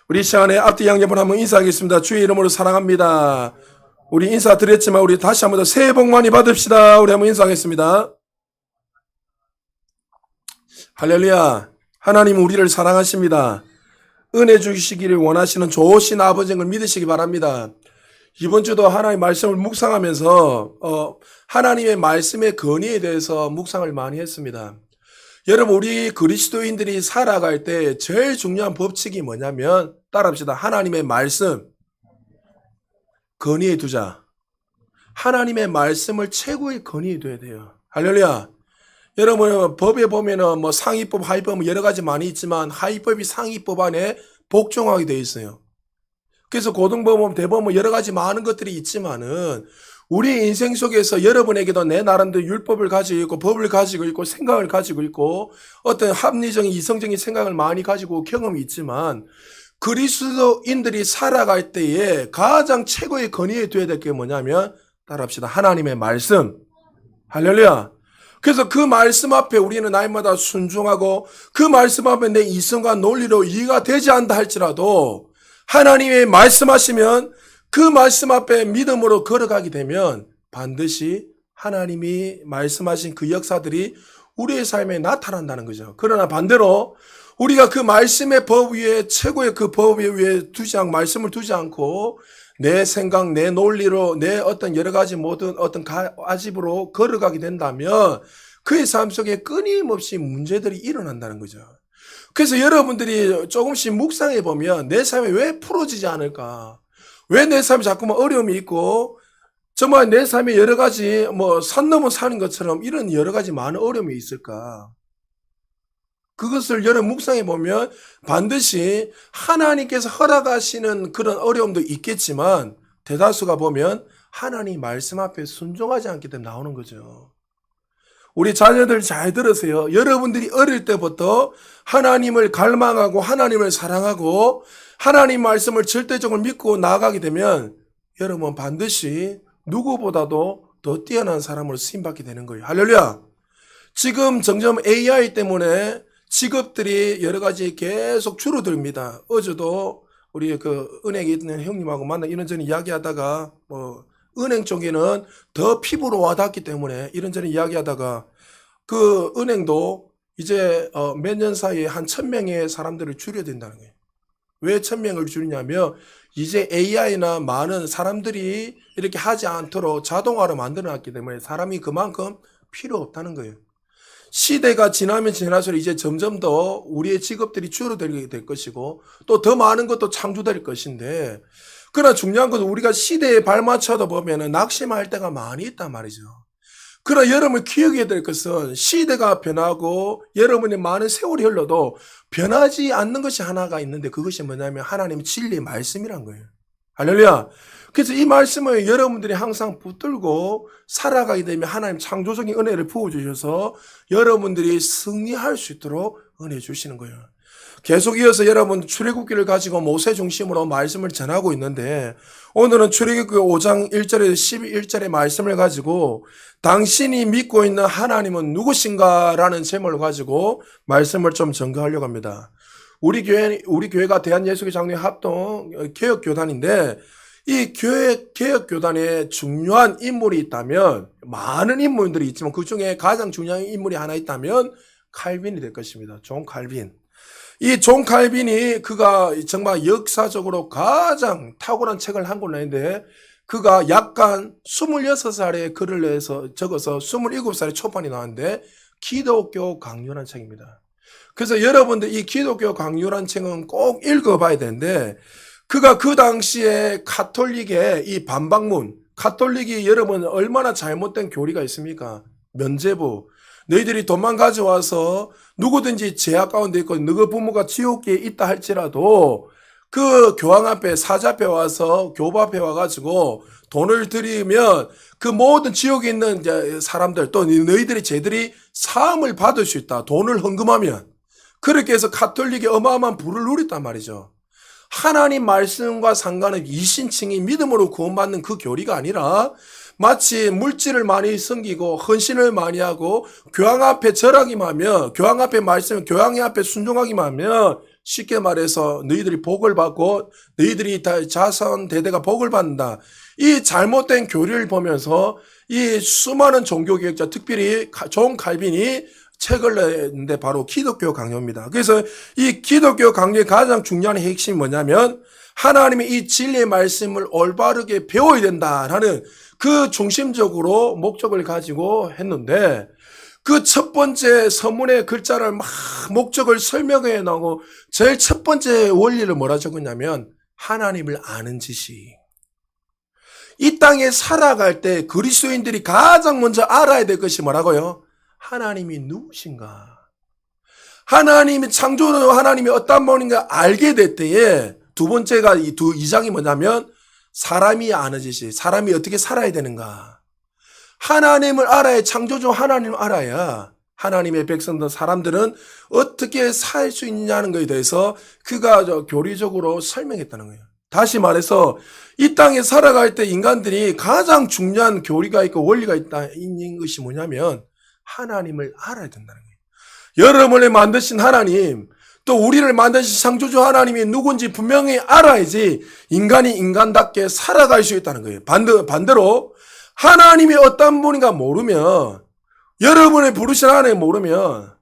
우리 시간에 앞뒤 양옆을 한번 인사하겠습니다. 주의 이름으로 사랑합니다. 우리 인사드렸지만 우리 다시 한번 더 새해 복 많이 받읍시다. 우리 한번 인사하겠습니다. 할렐루야. 하나님은 우리를 사랑하십니다. 은혜 주시기를 원하시는 좋으신 아버지인 걸 믿으시기 바랍니다. 이번 주도 하나님의 말씀을 묵상하면서 하나님의 말씀의 건의에 대해서 묵상을 많이 했습니다. 여러분, 우리 그리스도인들이 살아갈 때 제일 중요한 법칙이 뭐냐면 따라합시다. 하나님의 말씀 건의에 두자. 하나님의 말씀을 최고의 건의에 둬야 돼요. 할렐루야. 여러분, 법에 보면은 뭐 상위법, 하위법 여러 가지 많이 있지만 하위법이 상위법 안에 복종하게 되어 있어요. 그래서 고등법, 대법 여러 가지 많은 것들이 있지만은 우리 인생 속에서 여러분에게도 내 나름대로 율법을 가지고 있고 법을 가지고 있고 생각을 가지고 있고 어떤 합리적인 이성적인 생각을 많이 가지고 경험이 있지만 그리스도인들이 살아갈 때에 가장 최고의 건의에 둬야 될 게 뭐냐면 따라합시다. 하나님의 말씀. 할렐루야. 그래서 그 말씀 앞에 우리는 날마다 순종하고 그 말씀 앞에 내 이성과 논리로 이해가 되지 않다 할지라도 하나님의 말씀하시면 그 말씀 앞에 믿음으로 걸어가게 되면 반드시 하나님이 말씀하신 그 역사들이 우리의 삶에 나타난다는 거죠. 그러나 반대로 우리가 그 말씀의 법 위에 최고의 그 법 위에 말씀을 두지 않고 내 생각, 내 논리로 내 어떤 여러 가지 모든 어떤 가집으로 걸어가게 된다면 그의 삶 속에 끊임없이 문제들이 일어난다는 거죠. 그래서 여러분들이 조금씩 묵상해 보면 내 삶이 왜 풀어지지 않을까? 왜 내 삶에 자꾸만 어려움이 있고 정말 내 삶에 여러 가지 산 넘어 사는 것처럼 이런 여러 가지 많은 어려움이 있을까? 그것을 여러분 묵상해 보면 반드시 하나님께서 허락하시는 그런 어려움도 있겠지만 대다수가 보면 하나님 말씀 앞에 순종하지 않기 때문에 나오는 거죠. 우리 자녀들 잘 들으세요. 여러분들이 어릴 때부터 하나님을 갈망하고 하나님을 사랑하고 하나님 말씀을 절대적으로 믿고 나아가게 되면 여러분 반드시 누구보다도 더 뛰어난 사람으로 쓰임받게 되는 거예요. 할렐루야. 지금 점점 AI 때문에 직업들이 여러 가지 계속 줄어듭니다. 어제도 우리 그 은행에 있는 형님하고 만나 이런저런 이야기하다가 은행 쪽에는 더 피부로 와닿기 때문에 이런저런 이야기하다가 그 은행도 이제 몇 년 사이에 한 1000명의 사람들을 줄여야 된다는 거예요. 왜 1000명을 줄이냐면 이제 AI나 많은 사람들이 이렇게 하지 않도록 자동화로 만들어놨기 때문에 사람이 그만큼 필요 없다는 거예요. 시대가 지나면 지날수록 이제 점점 더 우리의 직업들이 줄어들게 될 것이고 또 더 많은 것도 창조될 것인데 그러나 중요한 것은 우리가 시대에 발맞춰다 보면 낙심할 때가 많이 있단 말이죠. 그러나 여러분이 기억해야 될 것은 시대가 변하고 여러분의 많은 세월이 흘러도 변하지 않는 것이 하나가 있는데 그것이 뭐냐면 하나님의 진리의 말씀이란 거예요. 할렐루야. 그래서 이 말씀을 여러분들이 항상 붙들고 살아가게 되면 하나님 창조적인 은혜를 부어주셔서 여러분들이 승리할 수 있도록 은혜 주시는 거예요. 계속 이어서 여러분 출애굽기를 가지고 모세 중심으로 말씀을 전하고 있는데 오늘은 출애굽기 5장 1절에서 11절의 말씀을 가지고 당신이 믿고 있는 하나님은 누구신가 라는 제목을 가지고 말씀을 좀 전가하려고 합니다. 우리 교회가 대한예수교 장로회 합동 개혁교단인데 이 교회 개혁교단에 중요한 인물이 있다면 많은 인물들이 있지만 그 중에 가장 중요한 인물이 하나 있다면 칼빈이 될 것입니다. 존 칼빈. 이 존 칼빈이 그가 정말 역사적으로 가장 탁월한 책을 한 권 냈는데 그가 약간 26살에 글을 내서 적어서 27살에 초판이 나왔는데 기독교 강요란 책입니다. 그래서 여러분들 이 기독교 강요란 책은 꼭 읽어봐야 되는데 그가 그 당시에 가톨릭의 이 반박문, 가톨릭이 여러분 얼마나 잘못된 교리가 있습니까? 면죄부. 너희들이 돈만 가져와서 누구든지 죄악 가운데 있고 너희 부모가 지옥에 있다 할지라도 그 교황 앞에 사자 앞에 와서 교부 앞에 와가지고 돈을 드리면 그 모든 지옥에 있는 사람들 또 너희들의 죄들이 사함을 받을 수 있다. 돈을 헌금하면. 그렇게 해서 가톨릭이 어마어마한 부를 누렸단 말이죠. 하나님 말씀과 상관없이 이신칭이 믿음으로 구원받는 그 교리가 아니라 마치 물질을 많이 섬기고 헌신을 많이 하고 교황 앞에 절하기만 하면 교황 앞에 말씀 교황의 앞에 순종하기만 하면 쉽게 말해서 너희들이 복을 받고 너희들이 자손 대대가 복을 받는다. 이 잘못된 교리를 보면서 이 수많은 종교개혁자, 특별히 존 칼빈이 책을 냈는데 바로 기독교 강요입니다. 그래서 이 기독교 강요의 가장 중요한 핵심이 뭐냐면 하나님의 이 진리의 말씀을 올바르게 배워야 된다라는 그 중심적으로 목적을 가지고 했는데 그 첫 번째 서문의 글자를 막 목적을 설명해 나오고 제일 첫 번째 원리를 뭐라 적었냐면 하나님을 아는 지식. 이 땅에 살아갈 때 그리스도인들이 가장 먼저 알아야 될 것이 뭐라고요? 하나님이 누구신가? 하나님이 창조주 하나님이 어떤 분인가 알게 될 때에 두 번째가 이 장이 뭐냐면 사람이 아는 지식. 사람이 어떻게 살아야 되는가? 하나님을 알아야 창조주 하나님을 알아야 하나님의 백성들 사람들은 어떻게 살 수 있느냐는 것에 대해서 그가 교리적으로 설명했다는 거예요. 다시 말해서 이 땅에 살아갈 때 인간들이 가장 중요한 교리가 있고 원리가 있는 것이 뭐냐면 하나님을 알아야 된다는 거예요. 여러분을 만드신 하나님, 또 우리를 만드신 창조주 하나님이 누군지 분명히 알아야지 인간이 인간답게 살아갈 수 있다는 거예요. 반대로 하나님이 어떤 분인가 모르면, 여러분의 부르신 하나님 모르면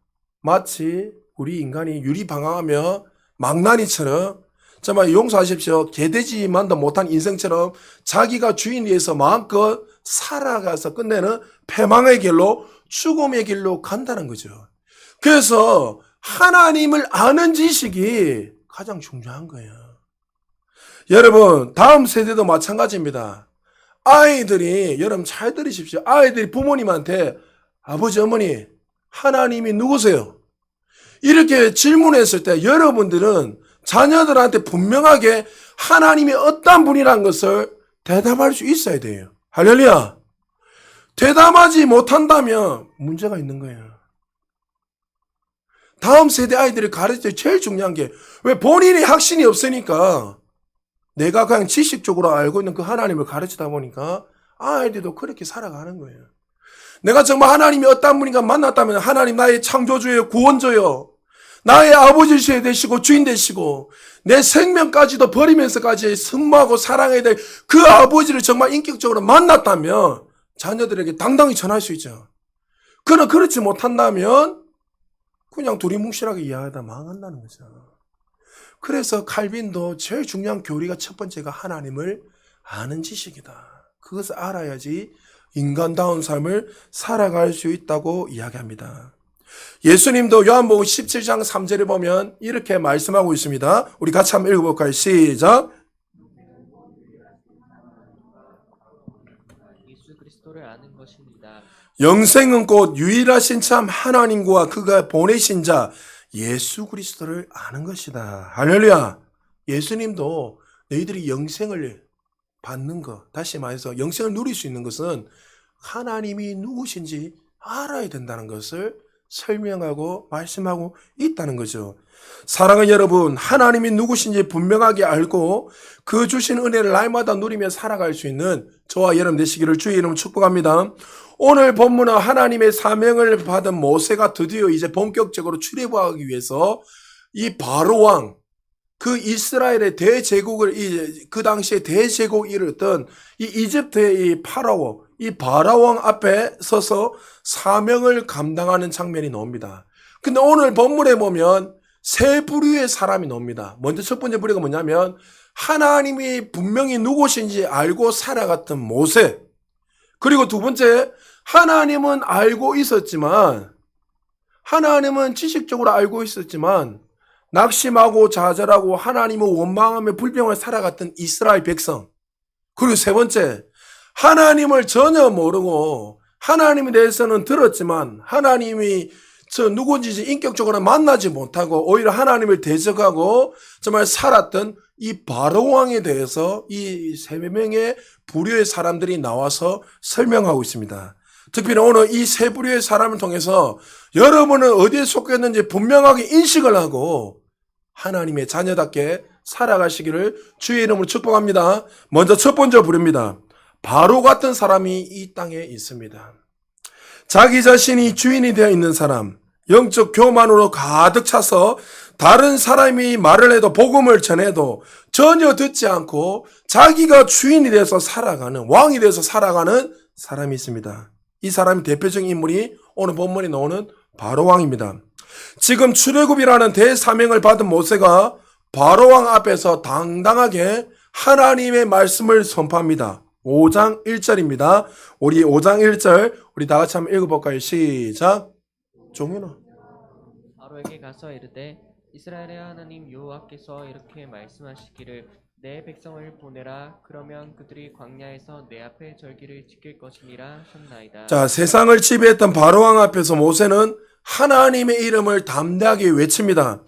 마치 우리 인간이 유리방황하며 망나니처럼 정말 용서하십시오. 개되지만도 못한 인생처럼 자기가 주인 위해서 마음껏 살아가서 끝내는 패망의 길로 죽음의 길로 간다는 거죠. 그래서 하나님을 아는 지식이 가장 중요한 거예요. 여러분, 다음 세대도 마찬가지입니다. 아이들이, 여러분 잘 들으십시오. 아이들이 부모님한테 아버지, 어머니, 하나님이 누구세요? 이렇게 질문했을 때 여러분들은 자녀들한테 분명하게 하나님이 어떤 분이라는 것을 대답할 수 있어야 돼요. 할렐루야. 대답하지 못한다면 문제가 있는 거예요. 다음 세대 아이들을 가르칠 때 제일 중요한 게 왜 본인이 확신이 없으니까 내가 그냥 지식적으로 알고 있는 그 하나님을 가르치다 보니까 아이들도 그렇게 살아가는 거예요. 내가 정말 하나님이 어떤 분인가 만났다면 하나님 나의 창조주요 구원주요 나의 아버지 되시고 주인 되시고 내 생명까지도 버리면서까지 승모하고 사랑해야 될 그 아버지를 정말 인격적으로 만났다면 자녀들에게 당당히 전할 수 있죠. 그러나 그렇지 못한다면 그냥 두리뭉실하게 이해하다 망한다는 거죠. 그래서 칼빈도 제일 중요한 교리가 첫 번째가 하나님을 아는 지식이다. 그것을 알아야지 인간다운 삶을 살아갈 수 있다고 이야기합니다. 예수님도 요한복음 17장 3절에 보면 이렇게 말씀하고 있습니다. 우리 같이 한번 읽어볼까요? 시작. 예수 그리스도를 아는 것입니다. 영생은 곧 유일하신 참 하나님과 그가 보내신 자 예수 그리스도를 아는 것이다. 할렐루야. 예수님도 너희들이 영생을 받는 것, 다시 말해서 영생을 누릴 수 있는 것은 하나님이 누구신지 알아야 된다는 것을 설명하고 말씀하고 있다는 거죠. 사랑하는 여러분, 하나님이 누구신지 분명하게 알고 그 주신 은혜를 날마다 누리며 살아갈 수 있는 저와 여러분 되시기를 주의 이름으로 축복합니다. 오늘 본문은 하나님의 사명을 받은 모세가 드디어 이제 본격적으로 출애굽하기 위해서 이 바로왕, 그 이스라엘의 대제국을 그 당시에 대제국을 이뤘던 이 이집트의 이 파라오, 이 바라왕 앞에 서서 사명을 감당하는 장면이 나옵니다. 근데 오늘 본문에 보면 세 부류의 사람이 나옵니다. 먼저 첫 번째 부류가 뭐냐면 하나님이 분명히 누구신지 알고 살아갔던 모세. 그리고 두 번째, 하나님은 알고 있었지만, 하나님은 지식적으로 알고 있었지만 낙심하고 좌절하고 하나님을 원망하며 불평을 살아갔던 이스라엘 백성. 그리고 세 번째, 하나님을 전혀 모르고 하나님에 대해서는 들었지만 하나님이 저 누군지 인격적으로 만나지 못하고 오히려 하나님을 대적하고 정말 살았던 이 바로왕에 대해서 이 세 명의 부류의 사람들이 나와서 설명하고 있습니다. 특별히 오늘 이 세 부류의 사람을 통해서 여러분은 어디에 속했는지 분명하게 인식을 하고 하나님의 자녀답게 살아가시기를 주의 이름으로 축복합니다. 먼저 첫 번째 부류입니다. 바로 같은 사람이 이 땅에 있습니다. 자기 자신이 주인이 되어 있는 사람. 영적 교만으로 가득 차서 다른 사람이 말을 해도 복음을 전해도 전혀 듣지 않고 자기가 주인이 돼서 살아가는, 왕이 돼서 살아가는 사람이 있습니다. 이 사람의 대표적인 인물이 오늘 본문에 나오는 바로왕입니다. 지금 출애굽이라는 대사명을 받은 모세가 바로왕 앞에서 당당하게 하나님의 말씀을 선포합니다. 5장 1절입니다. 우리 5장 1절 우리 다 같이 한번 읽어볼까요? 시작. 종현아. 바로에게 가서 이르되 이스라엘의 하나님 여호와께서 이렇게 말씀하시기를 내 백성을 보내라. 그러면 그들이 광야에서 내 앞에 절기를 지킬 것이니라 하셨나이다. 자, 세상을 지배했던 바로왕 앞에서 모세는 하나님의 이름을 담대하게 외칩니다.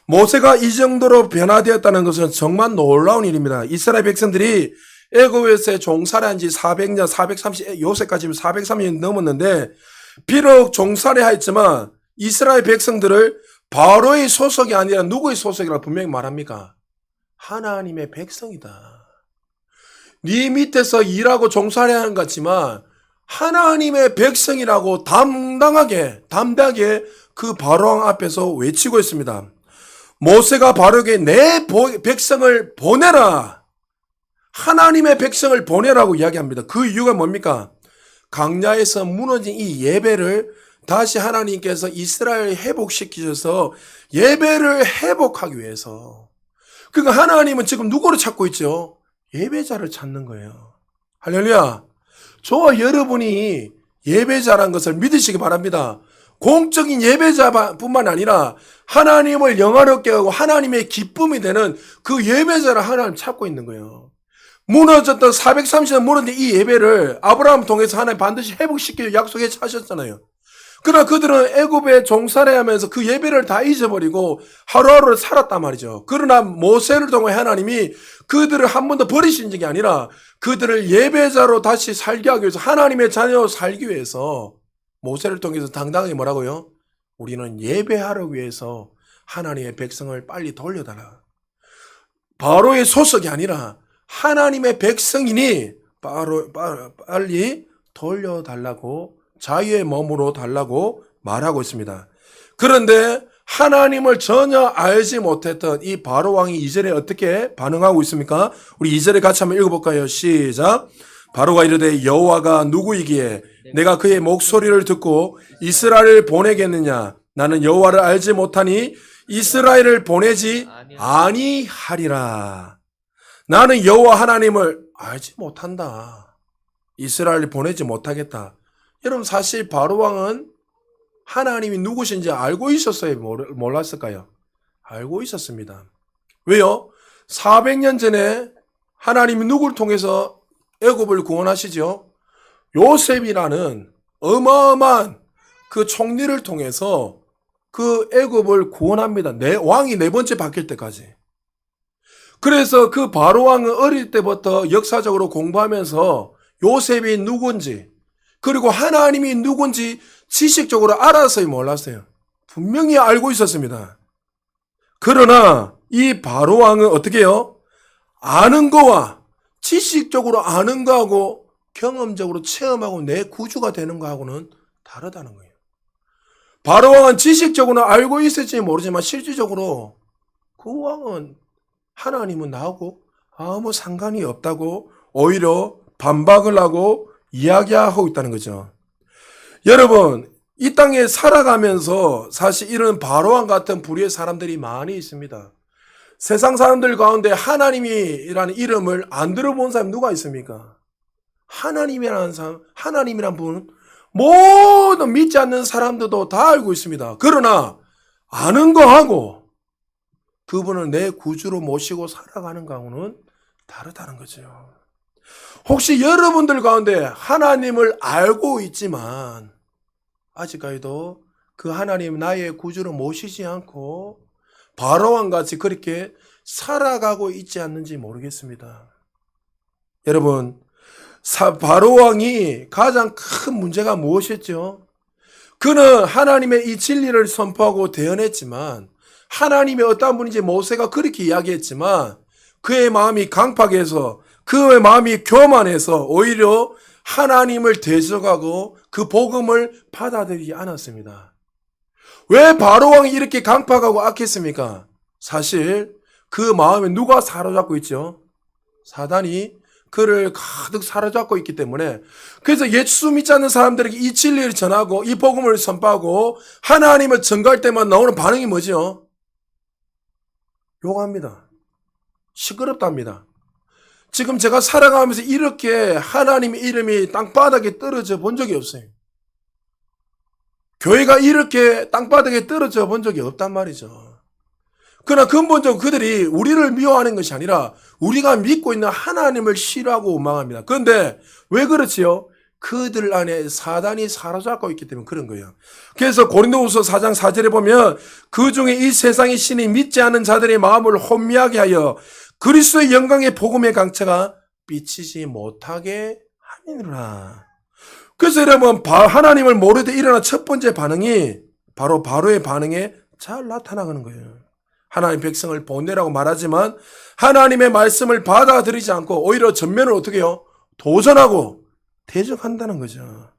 모세가 이 정도로 변화되었다는 것은 정말 놀라운 일입니다. 이스라엘 백성들이 애굽에서 종살이한 지 400년, 430, 요새까지는 430년 넘었는데 비록 종살이하였지만 이스라엘 백성들을 바로의 소속이 아니라 누구의 소속이라고 분명히 말합니까? 하나님의 백성이다. 네 밑에서 일하고 종살이하는 것 같지만 하나님의 백성이라고 담대하게 그 바로왕 앞에서 외치고 있습니다. 모세가 바로에게 내 백성을 보내라. 하나님의 백성을 보내라고 이야기합니다. 그 이유가 뭡니까? 광야에서 무너진 이 예배를 다시 하나님께서 이스라엘 회복시키셔서 예배를 회복하기 위해서. 그러니까 하나님은 지금 누구를 찾고 있죠? 예배자를 찾는 거예요. 할렐루야. 저와 여러분이 예배자란 것을 믿으시기 바랍니다. 공적인 예배자뿐만 아니라 하나님을 영화롭게 하고 하나님의 기쁨이 되는 그 예배자를 하나님 찾고 있는 거예요. 무너졌던 430년 무너진 이 예배를 아브라함 통해서 하나님 반드시 회복시키려 약속해 하셨잖아요. 그러나 그들은 애굽에 종살이하면서 그 예배를 다 잊어버리고 하루하루를 살았단 말이죠. 그러나 모세를 통해 하나님이 그들을 한 번도 버리신 적이 아니라 그들을 예배자로 다시 살게 하기 위해서 하나님의 자녀로 살기 위해서 모세를 통해서 당당하게 뭐라고요? 우리는 예배하러 위해서 하나님의 백성을 빨리 돌려달라. 바로의 소속이 아니라 하나님의 백성이니 빨리 돌려달라고 자유의 몸으로 달라고 말하고 있습니다. 그런데 하나님을 전혀 알지 못했던 이 바로왕이 2절에 어떻게 반응하고 있습니까? 우리 2절에 같이 한번 읽어볼까요? 시작. 바로가 이르되 여호와가 누구이기에 내가 그의 목소리를 듣고 이스라엘을 보내겠느냐? 나는 여호와를 알지 못하니 이스라엘을 보내지 아니하리라. 나는 여호와 하나님을 알지 못한다. 이스라엘을 보내지 못하겠다. 여러분 사실 바로왕은 하나님이 누구신지 알고 있었어요? 몰랐을까요? 알고 있었습니다. 왜요? 400년 전에 하나님이 누구를 통해서 애굽을 구원하시죠? 요셉이라는 어마어마한 그 총리를 통해서 그 애굽을 구원합니다. 왕이 네 번째 바뀔 때까지. 그래서 그 바로왕은 어릴 때부터 역사적으로 공부하면서 요셉이 누군지 그리고 하나님이 누군지 지식적으로 알았어요, 몰랐어요? 분명히 알고 있었습니다. 그러나 이 바로왕은 어떻게 해요? 아는 거와 지식적으로 아는 거하고 경험적으로 체험하고 내 구주가 되는 거하고는 다르다는 거예요. 바로왕은 지식적으로 알고 있을지 모르지만 실질적으로 그 왕은 하나님은 나하고 아무 상관이 없다고 오히려 반박을 하고 이야기하고 있다는 거죠. 여러분, 이 땅에 살아가면서 사실 이런 바로왕 같은 부류의 사람들이 많이 있습니다. 세상 사람들 가운데 하나님이라는 이름을 안 들어본 사람 누가 있습니까? 하나님이라는 사람, 하나님이란 분은 모든 믿지 않는 사람들도 다 알고 있습니다. 그러나 아는 거하고 그분을 내 구주로 모시고 살아가는 거하고는 다르다는 거죠. 혹시 여러분들 가운데 하나님을 알고 있지만 아직까지도 그 하나님 나의 구주로 모시지 않고 바로왕같이 그렇게 살아가고 있지 않는지 모르겠습니다. 여러분, 바로왕이 가장 큰 문제가 무엇이었죠? 그는 하나님의 이 진리를 선포하고 대언했지만 하나님이 어떤 분인지 모세가 그렇게 이야기했지만 그의 마음이 강팍해서 그의 마음이 교만해서 오히려 하나님을 대적하고 그 복음을 받아들이지 않았습니다. 왜 바로왕이 이렇게 강팍하고 악했습니까? 사실 그 마음에 누가 사로잡고 있죠? 사단이 그를 가득 사로잡고 있기 때문에, 그래서 예수 믿지 않는 사람들에게 이 진리를 전하고 이 복음을 선포하고 하나님을 증거할 때만 나오는 반응이 뭐죠? 욕합니다. 시끄럽답니다. 지금 제가 살아가면서 이렇게 하나님의 이름이 땅바닥에 떨어져 본 적이 없어요. 교회가 이렇게 땅바닥에 떨어져 본 적이 없단 말이죠. 그러나 근본적으로 그들이 우리를 미워하는 것이 아니라 우리가 믿고 있는 하나님을 싫어하고 원망합니다. 그런데 왜 그렇지요? 그들 안에 사단이 사로잡고 있기 때문에 그런 거예요. 그래서 고린도후서 4장 4절에 보면 그 중에 이 세상의 신이 믿지 않는 자들의 마음을 혼미하게 하여 그리스도의 영광의 복음의 강체가 비치지 못하게 하니라. 그래서 여러분, 하나님을 모르되 일어난 첫 번째 반응이 바로 바로의 반응에 잘 나타나는 거예요. 하나님 백성을 보내라고 말하지만 하나님의 말씀을 받아들이지 않고 오히려 전면을 어떻게 해요? 도전하고 대적한다는 거죠.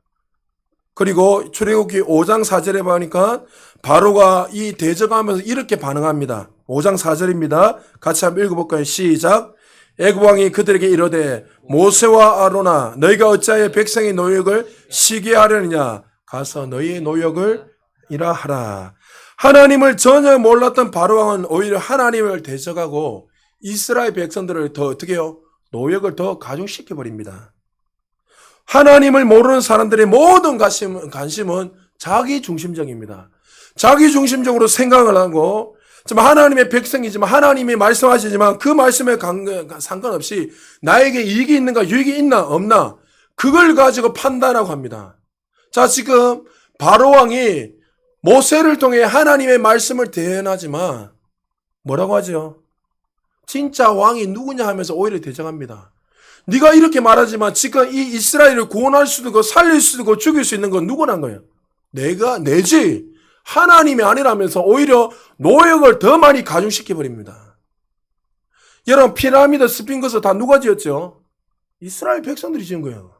그리고 출애굽기 5장 4절에 보니까 바로가 이 대적하면서 이렇게 반응합니다. 5장 4절입니다. 같이 한번 읽어볼까요? 시작. 애굽 왕이 그들에게 이르되 모세와 아론아 너희가 어찌하여 백성의 노역을 시게 하려느냐 가서 너희의 노역을 이라하라. 하나님을 전혀 몰랐던 바로왕은 오히려 하나님을 대적하고 이스라엘 백성들을 더 어떻게 해요? 노역을 더 가중시켜버립니다. 하나님을 모르는 사람들의 모든 관심은 자기 중심적입니다. 자기 중심적으로 생각을 하고, 하나님의 백성이지만 하나님이 말씀하시지만 그 말씀에 상관없이 나에게 이익이 있는가 유익이 있나 없나 그걸 가지고 판단하고 합니다. 자, 지금 바로왕이 모세를 통해 하나님의 말씀을 대언하지만 뭐라고 하죠? 진짜 왕이 누구냐 하면서 오히려 대적합니다. 네가 이렇게 말하지만 지금 이 이스라엘을 구원할 수도 있고 살릴 수도 있고 죽일 수 있는 건 누구란 거예요? 내지 하나님이 아니라면서 오히려 노역을 더 많이 가중시켜버립니다. 여러분, 피라미드, 스핑크스 다 누가 지었죠? 이스라엘 백성들이 지은 거예요.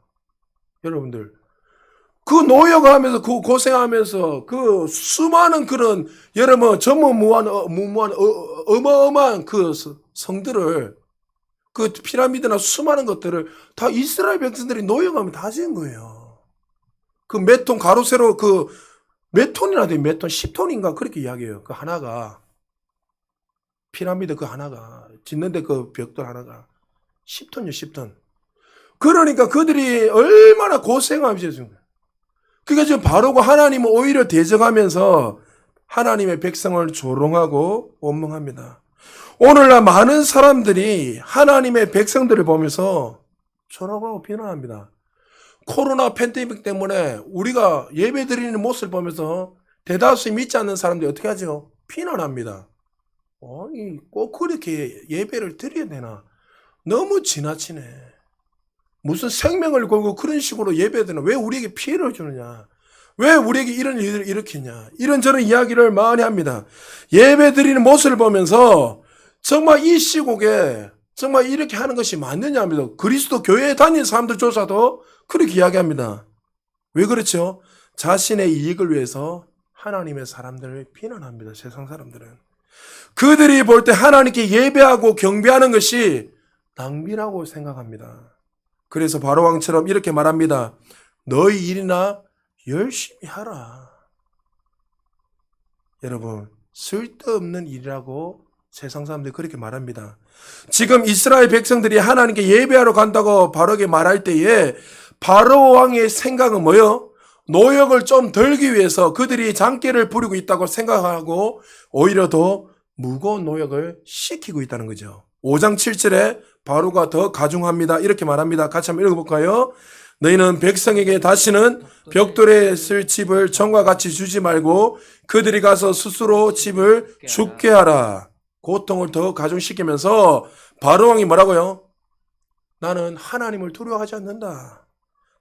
여러분들, 그 노역을 하면서 그 고생하면서 그 수많은 그런 여러분 전무무한 어마어마한 그 성들을, 그 피라미드나 수많은 것들을 다 이스라엘 백성들이 노역하면 다 지은 거예요. 그 몇 톤 가로 세로 그 몇 톤이나 돼요? 몇 톤? 10톤인가 그렇게 이야기해요. 그 하나가 피라미드 그 하나가 짓는데 그 벽돌 하나가 10톤이요, 10톤. 그러니까 그들이 얼마나 고생하면서 지은 거예요. 그러니까 지금 바로가 하나님을 오히려 대적하면서 하나님의 백성을 조롱하고 원망합니다. 오늘날 많은 사람들이 하나님의 백성들을 보면서 조롱하고 비난합니다. 코로나 팬데믹 때문에 우리가 예배 드리는 모습을 보면서 대다수 믿지 않는 사람들이 어떻게 하죠? 비난합니다. 아니, 꼭 그렇게 예배를 드려야 되나? 너무 지나치네. 무슨 생명을 걸고 그런 식으로 예배드리나? 왜 우리에게 피해를 주느냐? 왜 우리에게 이런 일을 일으키냐? 이런저런 이야기를 많이 합니다. 예배 드리는 모습을 보면서 정말 이 시국에 정말 이렇게 하는 것이 맞느냐 합니다. 그리스도 교회에 다니는 사람들조차도 그렇게 이야기합니다. 왜 그렇죠? 자신의 이익을 위해서 하나님의 사람들을 비난합니다. 세상 사람들은. 그들이 볼 때 하나님께 예배하고 경배하는 것이 낭비라고 생각합니다. 그래서 바로왕처럼 이렇게 말합니다. 너희 일이나 열심히 하라. 여러분, 쓸데없는 일이라고 세상 사람들이 그렇게 말합니다. 지금 이스라엘 백성들이 하나님께 예배하러 간다고 바로에게 말할 때에 바로왕의 생각은 뭐예요? 노역을 좀 덜기 위해서 그들이 장기를 부리고 있다고 생각하고 오히려 더 무거운 노역을 시키고 있다는 거죠. 5장 7절에 바로가 더 가중합니다. 이렇게 말합니다. 같이 한번 읽어볼까요? 너희는 백성에게 다시는 벽돌에 쓸 집을 전과 같이 주지 말고 그들이 가서 스스로 집을 죽게 하라. 고통을 더 가중시키면서 바로왕이 뭐라고요? 나는 하나님을 두려워하지 않는다.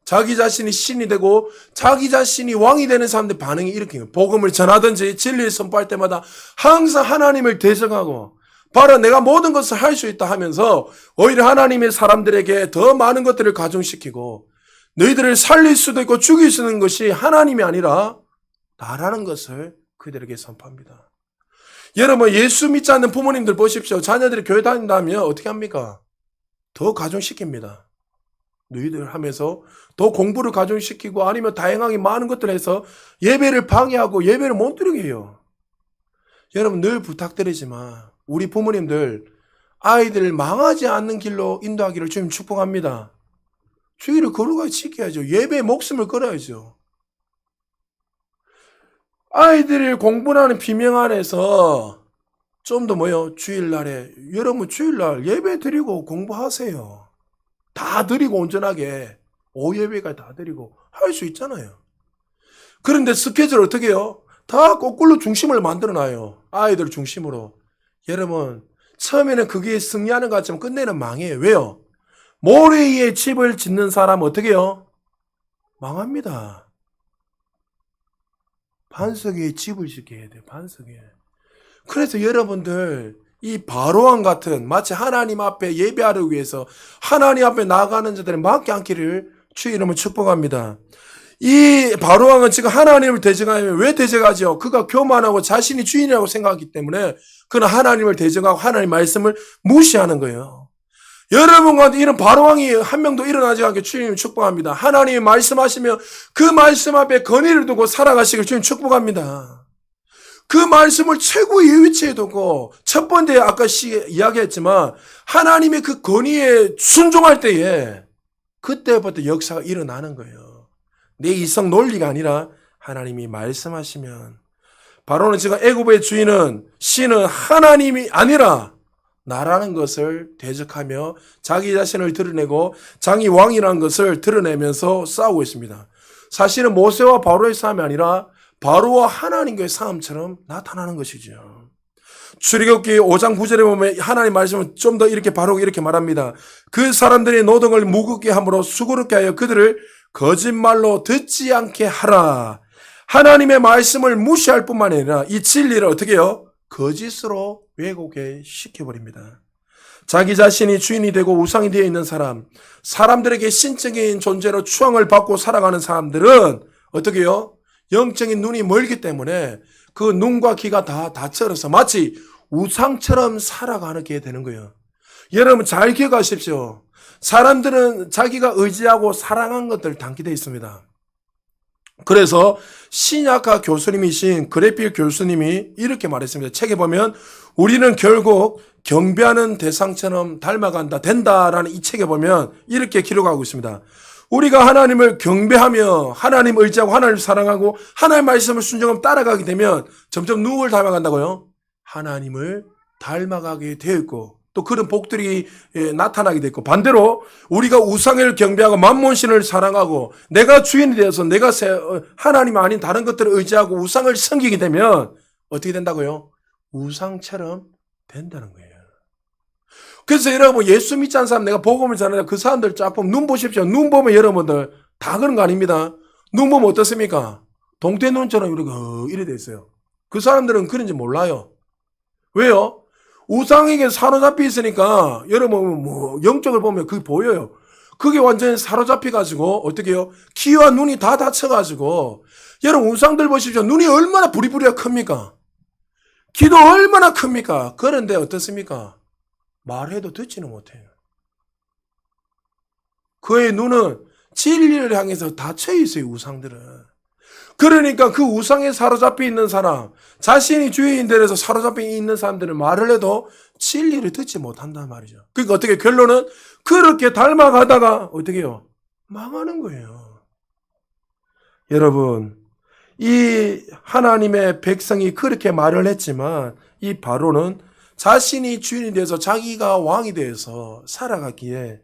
자기 자신이 신이 되고 자기 자신이 왕이 되는 사람들 반응이 이렇게 해요. 복음을 전하든지 진리를 선포할 때마다 항상 하나님을 대적하고 바로 내가 모든 것을 할 수 있다 하면서 오히려 하나님의 사람들에게 더 많은 것들을 가중시키고 너희들을 살릴 수도 있고 죽일 수 있는 것이 하나님이 아니라 나라는 것을 그들에게 선포합니다. 여러분, 예수 믿지 않는 부모님들 보십시오. 자녀들이 교회 다닌다면 어떻게 합니까? 더 가중시킵니다. 너희들 하면서 더 공부를 가중시키고 아니면 다양하게 많은 것들을 해서 예배를 방해하고 예배를 못 드리게 해요. 여러분, 늘 부탁드리지만 우리 부모님들 아이들을 망하지 않는 길로 인도하기를 주님 축복합니다. 주의를 거룩하게 지켜야죠. 예배에 목숨을 걸어야죠. 아이들을 공부하는 비명 안에서 좀 더 주일날에 여러분 주일날 예배 드리고 공부하세요. 다 드리고 온전하게 오예배가 다 드리고 할 수 있잖아요. 그런데 스케줄 어떻게 해요? 다 거꾸로 중심을 만들어놔요. 아이들 중심으로. 여러분 처음에는 그게 승리하는 것 같지만 끝내는 망해요. 왜요? 모래 위에 집을 짓는 사람 어떻게 해요? 망합니다. 반석 위에 집을 짓게 해야 돼요. 반석 위에. 그래서 여러분들 이 바로왕 같은 마치 하나님 앞에 예배하기 위해서 하나님 앞에 나아가는 자들을 막지 않기를 주의 이름으로 축복합니다. 이 바로왕은 지금 하나님을 대적하면 왜 대적하죠? 그가 교만하고 자신이 주인이라고 생각하기 때문에 그는 하나님을 대적하고 하나님 말씀을 무시하는 거예요. 여러분 가운데 이런 바로왕이 한 명도 일어나지 않게 주님 축복합니다. 하나님이 말씀하시며 그 말씀 앞에 건의를 두고 살아가시길 주님 축복합니다. 그 말씀을 최고의 위치에 두고 첫 번째 아까 이야기했지만 하나님의 그 건의에 순종할 때에 그때부터 역사가 일어나는 거예요. 내 이성 논리가 아니라 하나님이 말씀하시면 바로는 지금 애굽의 주인은 신은 하나님이 아니라 나라는 것을 대적하며 자기 자신을 드러내고 자기 왕이라는 것을 드러내면서 싸우고 있습니다. 사실은 모세와 바로의 싸움이 아니라 바로와 하나님과의 싸움처럼 나타나는 것이죠. 출애굽기 5장 9절에 보면 하나님 말씀은 좀 더 이렇게 바로 이렇게 말합니다. 그 사람들의 노동을 무겁게 함으로 수고롭게 하여 그들을 거짓말로 듣지 않게 하라. 하나님의 말씀을 무시할 뿐만 아니라 이 진리를 어떻게 해요? 거짓으로 왜곡해 시켜버립니다. 자기 자신이 주인이 되고 우상이 되어 있는 사람, 사람들에게 신적인 존재로 추앙을 받고 살아가는 사람들은 어떻게 해요? 영적인 눈이 멀기 때문에 그 눈과 귀가 다 닫혀서 마치 우상처럼 살아가게 되는 거예요. 여러분 잘 기억하십시오. 사람들은 자기가 의지하고 사랑한 것들 담기되어 있습니다. 그래서 신약과 교수님이신 그레필 교수님이 이렇게 말했습니다. 책에 보면 우리는 결국 경배하는 대상처럼 된다라는 이 책에 보면 이렇게 기록하고 있습니다. 우리가 하나님을 경배하며 하나님 의지하고 하나님을 사랑하고 하나님 말씀을 순종하며 따라가게 되면 점점 누구를 닮아간다고요? 하나님을 닮아가게 되어 있고 또 그런 복들이 나타나게 되어 있고 반대로 우리가 우상을 경배하고 만몬신을 사랑하고 내가 주인이 되어서 내가 하나님이 아닌 다른 것들을 의지하고 우상을 섬기게 되면 어떻게 된다고요? 우상처럼 된다는 거예요. 그래서 여러분 예수 믿지 않는 사람 내가 복음을 전하는 그 사람들 쫙 보면 눈 보십시오. 눈 보면 여러분들 다 그런 거 아닙니다. 눈 보면 어떻습니까? 동태 눈처럼 이래 돼 있어요. 그 사람들은 그런지 몰라요. 왜요? 우상에게 사로잡혀 있으니까 여러분 영적을 보면 그게 보여요. 그게 완전히 사로잡혀 가지고 어떻게 해요? 귀와 눈이 다 닫혀 가지고 여러분 우상들 보십시오. 눈이 얼마나 부리부리가 큽니까? 귀도 얼마나 큽니까? 그런데 어떻습니까? 말해도 듣지는 못해요. 그의 눈은 진리를 향해서 닫혀 있어요, 우상들은. 그러니까 그 우상에 사로잡혀 있는 사람, 자신이 주인 되어서 사로잡혀 있는 사람들은 말을 해도 진리를 듣지 못한단 말이죠. 그러니까 어떻게 결론은 그렇게 닮아가다가 어떻게 해요? 망하는 거예요. 여러분, 이 하나님의 백성이 그렇게 말을 했지만 이 바로는 자신이 주인이 돼서 자기가 왕이 돼서 살아가기에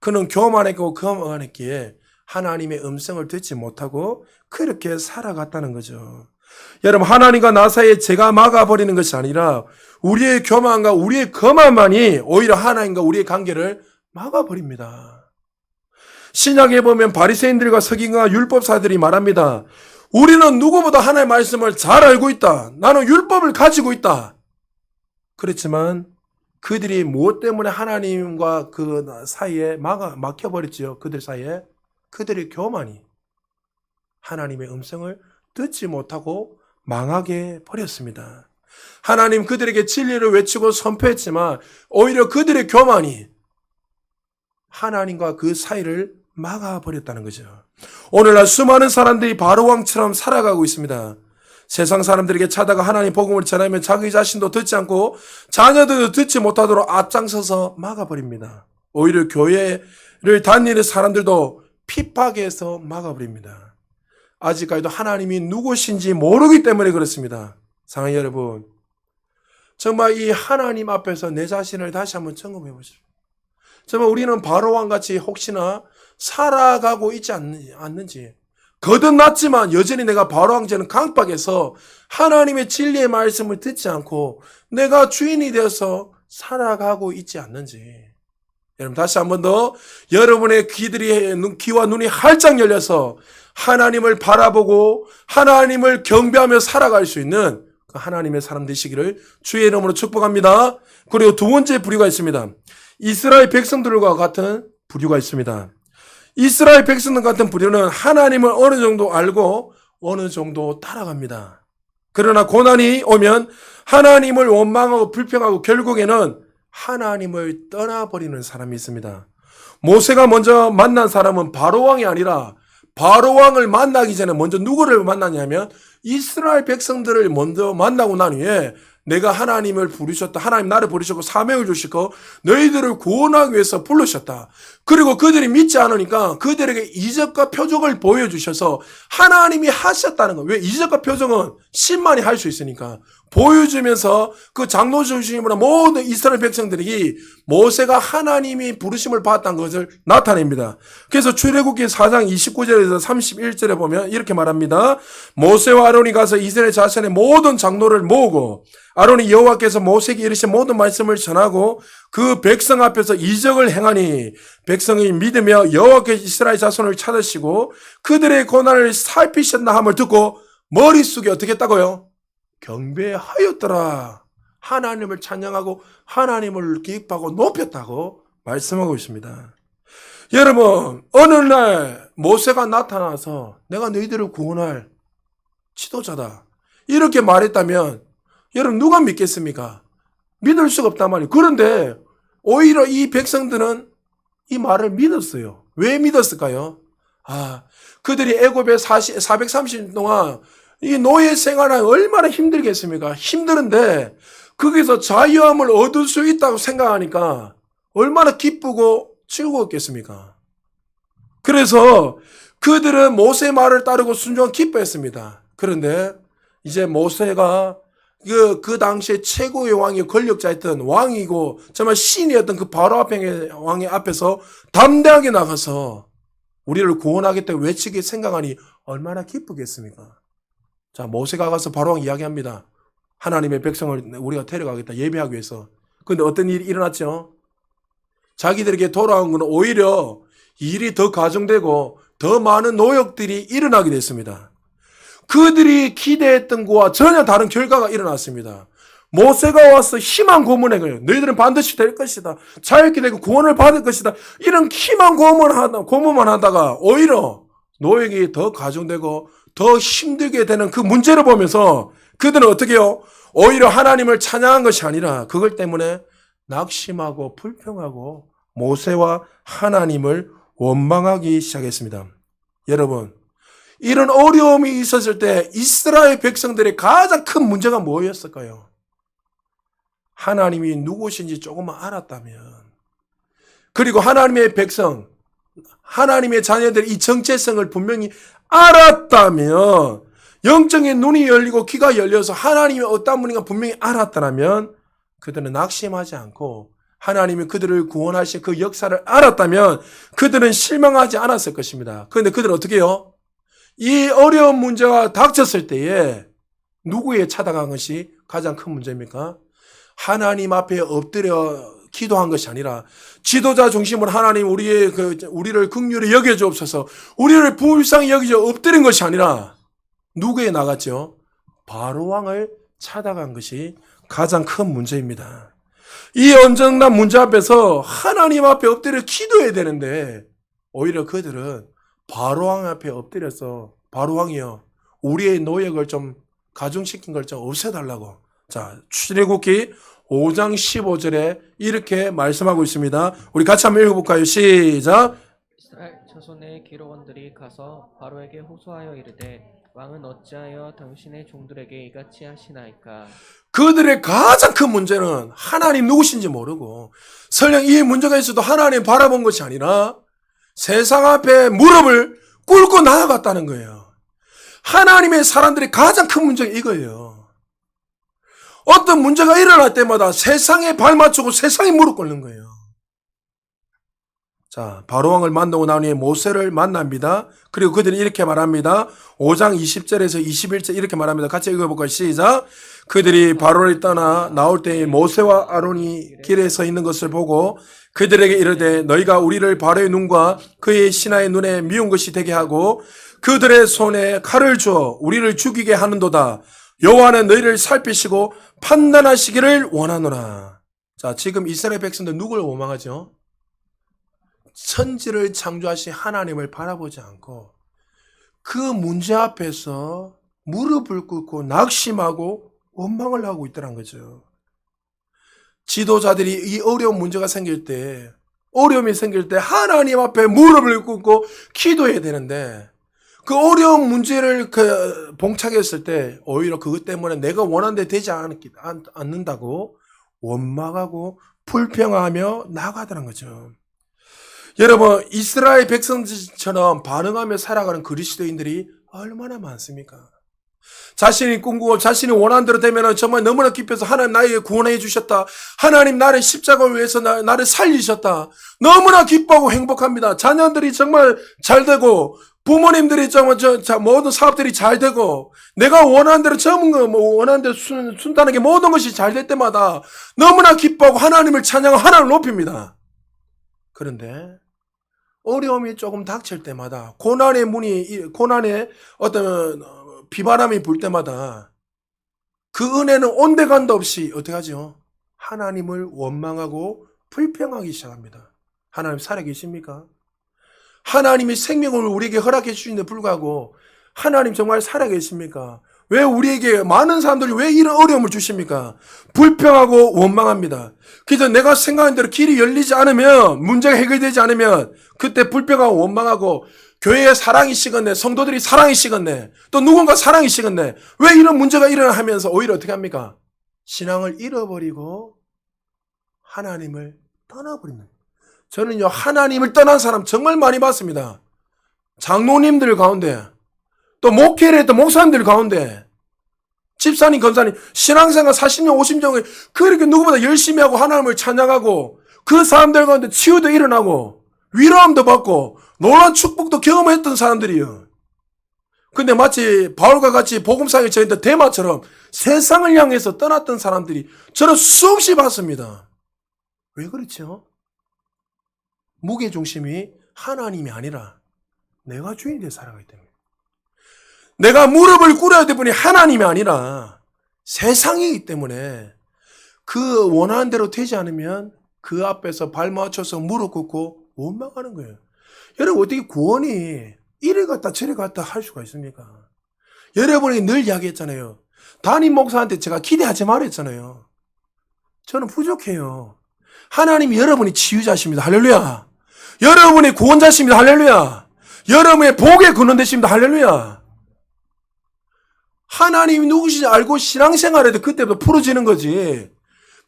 그는 교만했기에 하나님의 음성을 듣지 못하고 그렇게 살아갔다는 거죠. 여러분 하나님과 나 사이에 제가 막아버리는 것이 아니라 우리의 교만과 우리의 거만만이 오히려 하나님과 우리의 관계를 막아버립니다. 신약에 보면 바리새인들과 서기관과 율법사들이 말합니다. 우리는 누구보다 하나님의 말씀을 잘 알고 있다. 나는 율법을 가지고 있다. 그렇지만 그들이 무엇 때문에 하나님과 그 사이에 막혀버렸지요. 그들 사이에 그들의 교만이 하나님의 음성을 듣지 못하고 망하게 버렸습니다. 하나님 그들에게 진리를 외치고 선포했지만 오히려 그들의 교만이 하나님과 그 사이를 막아버렸다는 거죠. 오늘날 수많은 사람들이 바로왕처럼 살아가고 있습니다. 세상 사람들에게 찾아가 하나님 복음을 전하면 자기 자신도 듣지 않고 자녀들도 듣지 못하도록 앞장서서 막아버립니다. 오히려 교회를 다니는 사람들도 핍박해서 막아버립니다. 아직까지도 하나님이 누구신지 모르기 때문에 그렇습니다. 사랑하는 여러분, 정말 이 하나님 앞에서 내 자신을 다시 한번 점검해 보십시오. 정말 우리는 바로왕같이 혹시나 살아가고 있지 않는지, 거듭났지만 여전히 내가 바로왕처럼 강박해서 하나님의 진리의 말씀을 듣지 않고 내가 주인이 되어서 살아가고 있지 않는지, 여러분 다시 한번 더 여러분의 귀와 눈이 활짝 열려서 하나님을 바라보고 하나님을 경배하며 살아갈 수 있는 그 하나님의 사람 되시기를 주의 이름으로 축복합니다. 그리고 두 번째 부류가 있습니다. 이스라엘 백성들과 같은 부류가 있습니다. 이스라엘 백성들 같은 부류는 하나님을 어느 정도 알고 어느 정도 따라갑니다. 그러나 고난이 오면 하나님을 원망하고 불평하고 결국에는 하나님을 떠나버리는 사람이 있습니다. 모세가 먼저 만난 사람은 바로왕이 아니라 바로왕을 만나기 전에 먼저 누구를 만났냐면 이스라엘 백성들을 먼저 만나고 난 후에 내가 하나님을 부르셨다. 하나님 나를 부르셨고 사명을 주시고 너희들을 구원하기 위해서 부르셨다. 그리고 그들이 믿지 않으니까 그들에게 이적과 표적을 보여주셔서 하나님이 하셨다는 거. 왜 이적과 표적은 신만이 할 수 있으니까 보여주면서 그 장로 중심으로 모든 이스라엘 백성들이 모세가 하나님이 부르심을 받았다는 것을 나타냅니다. 그래서 출애굽기 4장 29절에서 31절에 보면 이렇게 말합니다. 모세와 아론이 가서 이스라엘 자손의 모든 장로를 모으고 아론이 여호와께서 모세에게 이르신 모든 말씀을 전하고 그 백성 앞에서 이적을 행하니 백성이 믿으며 여호와께서 이스라엘 자손을 찾으시고 그들의 고난을 살피셨나 함을 듣고 머릿속에 어떻게 했다고요? 경배하였더라. 하나님을 찬양하고 하나님을 기뻐하고 높였다고 말씀하고 있습니다. 여러분, 어느 날 모세가 나타나서 내가 너희들을 구원할 지도자다 이렇게 말했다면 여러분 누가 믿겠습니까? 믿을 수가 없단 말이에요. 그런데 오히려 이 백성들은 이 말을 믿었어요. 왜 믿었을까요? 그들이 애굽에 430년 동안 이 노예 생활은 얼마나 힘들겠습니까? 힘드는데 거기서 자유함을 얻을 수 있다고 생각하니까 얼마나 기쁘고 즐거웠겠습니까? 그래서 그들은 모세의 말을 따르고 순종하고 기뻐했습니다. 그런데 이제 모세가 그 당시에 최고의 왕이 권력자였던 왕이고 정말 신이었던 그 바로 앞에 왕의 앞에서 담대하게 나가서 우리를 구원하겠다고 외치게 생각하니 얼마나 기쁘겠습니까? 자, 모세가 가서 바로왕 이야기합니다. 하나님의 백성을 우리가 데려가겠다 예배하기 위해서. 그런데 어떤 일이 일어났죠? 자기들에게 돌아온 것은 오히려 일이 더 가중되고 더 많은 노역들이 일어나게 됐습니다. 그들이 기대했던 것과 전혀 다른 결과가 일어났습니다. 모세가 와서 희망 고문해 거예요. 너희들은 반드시 될 것이다. 자유케 되고 구원을 받을 것이다. 이런 희망 고문만 하다가 오히려 노역이 더 가중되고 더 힘들게 되는 그 문제를 보면서 그들은 어떻게 해요? 오히려 하나님을 찬양한 것이 아니라 그걸 때문에 낙심하고 불평하고 모세와 하나님을 원망하기 시작했습니다. 여러분, 이런 어려움이 있었을 때 이스라엘 백성들의 가장 큰 문제가 뭐였을까요? 하나님이 누구신지 조금만 알았다면, 그리고 하나님의 백성, 하나님의 자녀들의 이 정체성을 분명히 알았다면, 영적인 눈이 열리고 귀가 열려서 하나님이 어떤 분인가 분명히 알았다면 그들은 낙심하지 않고 하나님이 그들을 구원하신 그 역사를 알았다면 그들은 실망하지 않았을 것입니다. 그런데 그들은 어떻게 해요? 이 어려운 문제가 닥쳤을 때에 누구에 찾아간 것이 가장 큰 문제입니까? 하나님 앞에 엎드려 기도한 것이 아니라 지도자 중심으로 하나님 우리를 긍휼히 여겨 주옵소서, 우리를 불쌍히 여기져 엎드린 것이 아니라 누구에 나갔죠? 바로왕을 찾아간 것이 가장 큰 문제입니다. 이 엄청난 문제 앞에서 하나님 앞에 엎드려 기도해야 되는데 오히려 그들은 바로왕 앞에 엎드려서 바로왕이여 우리의 노역을 좀 가중시킨 걸 좀 없애달라고. 자, 출애굽기 5장 15절에 이렇게 말씀하고 있습니다. 우리 같이 한번 읽어볼까요? 시작. 이스라엘 자손의 기록원들이 가서 바로에게 호소하여 이르되 왕은 어찌하여 당신의 종들에게 이같이 하시나이까. 그들의 가장 큰 문제는 하나님 누구신지 모르고 설령 이 문제가 있어도 하나님 바라본 것이 아니라 세상 앞에 무릎을 꿇고 나아갔다는 거예요. 하나님의 사람들의 가장 큰 문제가 이거예요. 어떤 문제가 일어날 때마다 세상에 발맞추고 세상에 무릎 꿇는 거예요. 자, 바로왕을 만나고 난 후에 모세를 만납니다. 그리고 그들이 이렇게 말합니다. 5장 20절에서 21절 이렇게 말합니다. 같이 읽어볼까요? 시작. 그들이 바로를 떠나 나올 때에 모세와 아론이 길에 서 있는 것을 보고 그들에게 이르되 너희가 우리를 바로의 눈과 그의 신하의 눈에 미운 것이 되게 하고 그들의 손에 칼을 주어 우리를 죽이게 하는도다. 여호와는 너희를 살피시고 판단하시기를 원하노라. 자, 지금 이스라엘 백성들 누굴 원망하죠? 천지를 창조하신 하나님을 바라보지 않고 그 문제 앞에서 무릎을 꿇고 낙심하고 원망을 하고 있더란 거죠. 지도자들이 이 어려운 문제가 생길 때, 어려움이 생길 때 하나님 앞에 무릎을 꿇고 기도해야 되는데 그 어려운 문제를 봉착했을 때 오히려 그것 때문에 내가 원하는 데 되지 않는다고 원망하고 불평하며 나가더란 거죠. 여러분, 이스라엘 백성처럼 반응하며 살아가는 그리스도인들이 얼마나 많습니까? 자신이 꿈꾸고 자신이 원하는 대로 되면 정말 너무나 기뻐서 하나님 나에게 구원해 주셨다. 하나님 나를 십자가를 위해서 나를 살리셨다. 너무나 기뻐하고 행복합니다. 자녀들이 정말 잘 되고 부모님들이 정말 모든 사업들이 잘 되고 내가 원하는 대로 원하는 대로 순탄하게 모든 것이 잘 될 때마다 너무나 기뻐하고 하나님을 찬양하고 하나님을 높입니다. 그런데 어려움이 조금 닥칠 때마다 고난의 어떤 비바람이 불 때마다 그 은혜는 온데간도 없이 어떻게 하죠? 하나님을 원망하고 불평하기 시작합니다. 하나님 살아계십니까? 하나님이 생명을 우리에게 허락해 주시는데 불구하고 하나님 정말 살아계십니까? 왜 우리에게 많은 사람들이 왜 이런 어려움을 주십니까? 불평하고 원망합니다. 그래서 내가 생각한 대로 길이 열리지 않으면 문제가 해결되지 않으면 그때 불평하고 원망하고 교회에 사랑이 식었네. 성도들이 사랑이 식었네. 또 누군가 사랑이 식었네. 왜 이런 문제가 일어나 하면서 오히려 어떻게 합니까? 신앙을 잃어버리고 하나님을 떠나버리는 거예요. 저는요 하나님을 떠난 사람 정말 많이 봤습니다. 장로님들 가운데 또 목회를 했던 목사님들 가운데 집사님, 검사님, 신앙생활 40년, 50년을 그렇게 누구보다 열심히 하고 하나님을 찬양하고 그 사람들 가운데 치유도 일어나고 위로함도 받고 놀라운 축복도 경험했던 사람들이요. 근데 마치 바울과 같이 복음상에 저희들 대마처럼 세상을 향해서 떠났던 사람들이 저는 수없이 봤습니다. 왜 그렇죠? 무게중심이 하나님이 아니라 내가 주인이 되어 살아가기 때문에. 내가 무릎을 꿇어야 될 분이 하나님이 아니라 세상이기 때문에 그 원하는 대로 되지 않으면 그 앞에서 발 맞춰서 무릎 꿇고 원망하는 거예요. 여러분 어떻게 구원이 이래 갔다 저래 갔다 할 수가 있습니까? 여러분이 늘 이야기했잖아요. 담임 목사한테 제가 기대하지 말했잖아요. 저는 부족해요. 하나님이 여러분이 치유자십니다. 할렐루야. 여러분이 구원자십니다. 할렐루야. 여러분의 복의 근원 되십니다. 할렐루야. 하나님이 누구신지 알고 신앙생활에도 그때부터 풀어지는 거지.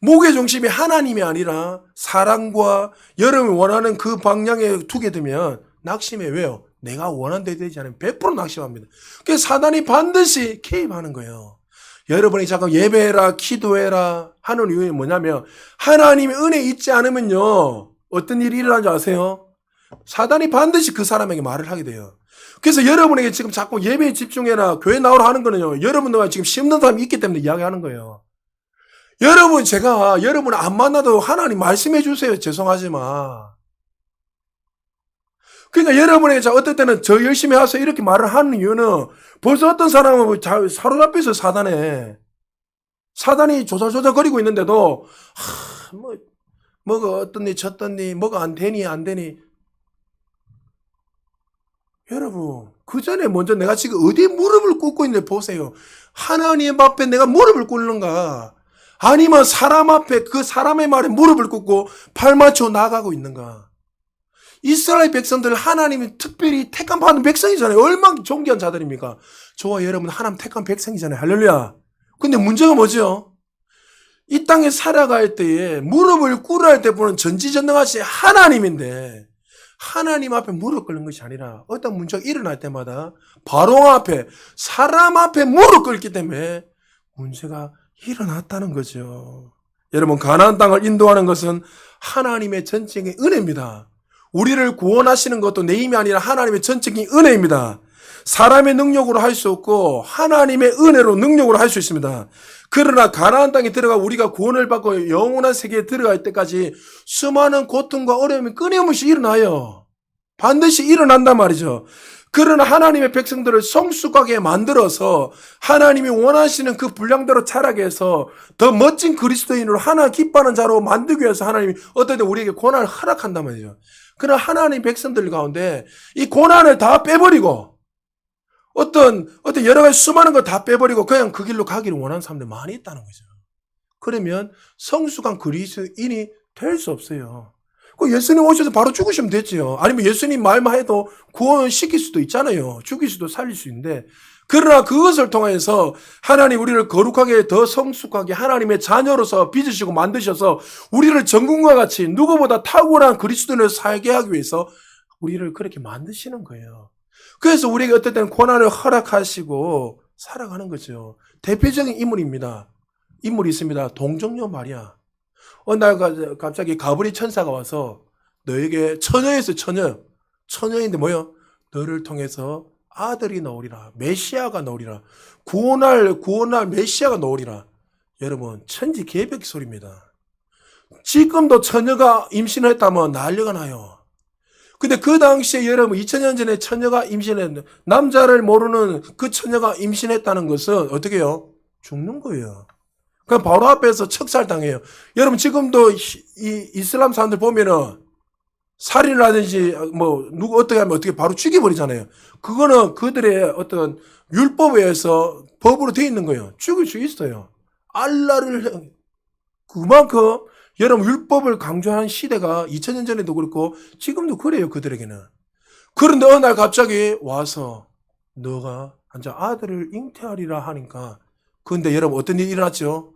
무게중심이 하나님이 아니라 사랑과 여러분이 원하는 그 방향에 두게 되면 낙심해. 왜요? 내가 원하는 데 되지 않으면 100% 낙심합니다. 그래서 사단이 반드시 개입하는 거예요. 여러분이 자꾸 예배해라 기도해라 하는 이유는 뭐냐면 하나님의 은혜 있지 않으면요 어떤 일이 일어나는지 아세요? 사단이 반드시 그 사람에게 말을 하게 돼요. 그래서 여러분에게 지금 자꾸 예배에 집중해라 교회 나오라 하는 거는요 여러분들과 지금 심는 사람이 있기 때문에 이야기하는 거예요. 제가 여러분 안 만나도 하나님 말씀해 주세요. 죄송하지만 그러니까 여러분에게 어떨 때는 저 열심히 하세요 이렇게 말을 하는 이유는 벌써 어떤 사람은 사로잡혀서 사단이 조잘조잘거리고 있는데도 뭐가 어떻니 저떻니 뭐가 안 되니 여러분 그 전에 먼저 내가 지금 어디에 무릎을 꿇고 있는지 보세요. 하나님 앞에 내가 무릎을 꿇는가? 아니면 사람 앞에 그 사람의 말에 무릎을 꿇고 팔 맞춰 나가고 있는가? 이스라엘 백성들 하나님이 특별히 택한 받은 백성이잖아요. 얼마나 존귀한 자들입니까? 저와 여러분 하나님 택한 백성이잖아요. 할렐루야. 근데 문제가 뭐죠? 이 땅에 살아갈 때에 무릎을 꿇어야 할 때 보는 전지전능하신 하나님인데 하나님 앞에 무릎 꿇는 것이 아니라 어떤 문제가 일어날 때마다 바로 앞에 사람 앞에 무릎 꿇기 때문에 문제가 일어났다는 거죠. 여러분 가나안 땅을 인도하는 것은 하나님의 전적인 은혜입니다. 우리를 구원하시는 것도 내 힘이 아니라 하나님의 전적인 은혜입니다. 사람의 능력으로 할 수 없고 하나님의 은혜로 능력으로 할 수 있습니다. 그러나 가나안 땅에 들어가 우리가 구원을 받고 영원한 세계에 들어갈 때까지 수많은 고통과 어려움이 끊임없이 일어나요. 반드시 일어난단 말이죠. 그러나 하나님의 백성들을 성숙하게 만들어서 하나님이 원하시는 그 분량대로 자라게 해서 더 멋진 그리스도인으로 하나 기뻐하는 자로 만들기 위해서 하나님이 어떨 때 우리에게 고난을 허락한단 말이죠. 그러나 하나님 백성들 가운데 이 고난을 다 빼버리고 어떤 여러 가지 수많은 걸 다 빼버리고 그냥 그 길로 가기를 원하는 사람들이 많이 있다는 거죠. 그러면 성숙한 그리스도인이 될 수 없어요. 그 예수님 오셔서 바로 죽으시면 됐지요. 아니면 예수님 말만 해도 구원시킬 수도 있잖아요. 죽일 수도 살릴 수 있는데 그러나 그것을 통해서 하나님 우리를 거룩하게 더 성숙하게 하나님의 자녀로서 빚으시고 만드셔서 우리를 정금과 같이 누구보다 탁월한 그리스도인을 살게 하기 위해서 우리를 그렇게 만드시는 거예요. 그래서 우리에게 어떨 때는 고난을 허락하시고 살아가는 거죠. 대표적인 인물이 있습니다. 동정녀 마리아. 어느 날 갑자기 가브리 천사가 와서 너에게 처녀에서 처녀인데 뭐요? 너를 통해서 아들이 나오리라. 메시아가 나오리라. 구원할 메시아가 나오리라. 여러분 천지개벽 소리입니다. 지금도 처녀가 임신을 했다면 난리가 나요. 근데 그 당시에 여러분 2000년 전에 처녀가 임신했는데 남자를 모르는 그 처녀가 임신했다는 것은 어떻게 해요? 죽는 거예요. 그럼 바로 앞에서 척살당해요. 여러분 지금도 이 이슬람 사람들 보면은 살인을 하든지 뭐 누구 어떻게 하면 어떻게 바로 죽여버리잖아요. 그거는 그들의 어떤 율법에 의해서 법으로 되어 있는 거예요. 죽일 수 있어요. 알라를 그만큼 여러분 율법을 강조한 시대가 2000년 전에도 그렇고 지금도 그래요. 그들에게는. 그런데 어느 날 갑자기 와서 너가 한자 아들을 잉태하리라 하니까 근데 여러분 어떤 일이 일어났죠?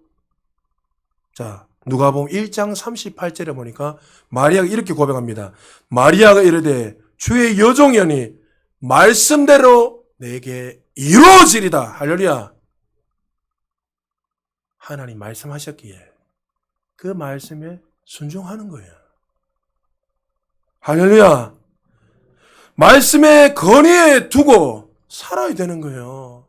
자 누가복음 1장 38절에 보니까 마리아가 이렇게 고백합니다. 마리아가 이르되 주의 여종이니 말씀대로 내게 이루어지리다. 할렐루야. 하나님 말씀하셨기에 그 말씀에 순종하는 거예요. 할렐루야. 말씀의 건의에 두고 살아야 되는 거예요.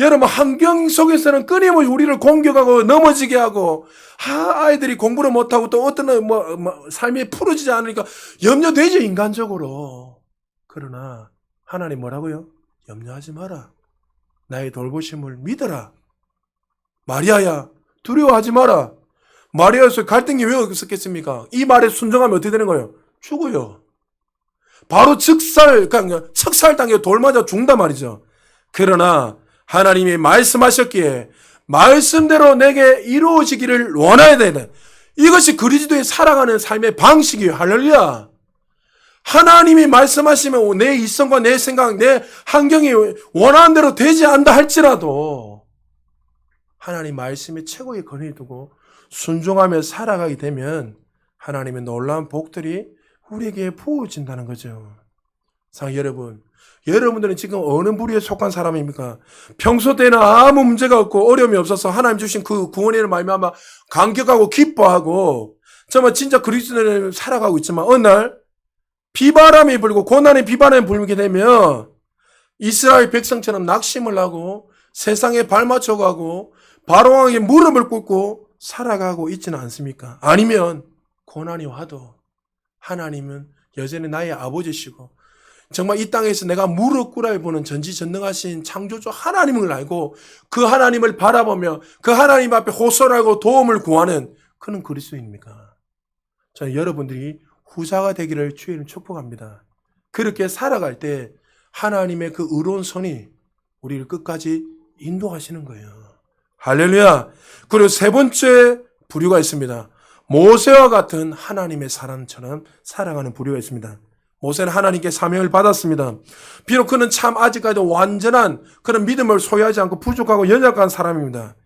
여러분 환경 속에서는 끊임없이 우리를 공격하고 넘어지게 하고 아이들이 공부를 못하고 또 어떤 삶이 풀어지지 않으니까 염려되죠 인간적으로. 그러나 하나님 뭐라고요? 염려하지 마라. 나의 돌보심을 믿어라. 마리아야 두려워하지 마라. 마리아에서 갈등이 왜 없었겠습니까? 이 말에 순종하면 어떻게 되는 거예요? 죽어요. 바로 척살당해 돌 맞아 죽는단 말이죠. 그러나 하나님이 말씀하셨기에 말씀대로 내게 이루어지기를 원해야 되는 이것이 그리스도의 살아가는 삶의 방식이에요. 할렐루야. 하나님이 말씀하시면 내 이성과 내 생각, 내 환경이 원하는 대로 되지 않다 할지라도 하나님 말씀에 최고의 권위를 두고 순종하며 살아가게 되면 하나님의 놀라운 복들이 우리에게 부어진다는 거죠. 여러분들은 지금 어느 부류에 속한 사람입니까? 평소 때는 아무 문제가 없고 어려움이 없어서 하나님 주신 그 구원의 말미암아 감격하고 기뻐하고 정말 진짜 그리스도인을 살아가고 있지만 어느 날 비바람이 불고 고난의 비바람이 불게 되면 이스라엘 백성처럼 낙심을 하고 세상에 발맞춰가고 바로왕에게 무릎을 꿇고 살아가고 있지는 않습니까? 아니면 고난이 와도 하나님은 여전히 나의 아버지시고 정말 이 땅에서 내가 무릎 꿇어야 보는 전지전능하신 창조주 하나님을 알고 그 하나님을 바라보며 그 하나님 앞에 호소하고 도움을 구하는 그는 그리스도입니까? 저는 여러분들이 후자가 되기를 주의를 축복합니다. 그렇게 살아갈 때 하나님의 그 의로운 손이 우리를 끝까지 인도하시는 거예요. 할렐루야. 그리고 세 번째 부류가 있습니다. 모세와 같은 하나님의 사람처럼 살아가는 부류가 있습니다. 모세는 하나님께 사명을 받았습니다. 비록 그는 참 아직까지도 완전한 그런 믿음을 소유하지 않고 부족하고 연약한 사람입니다.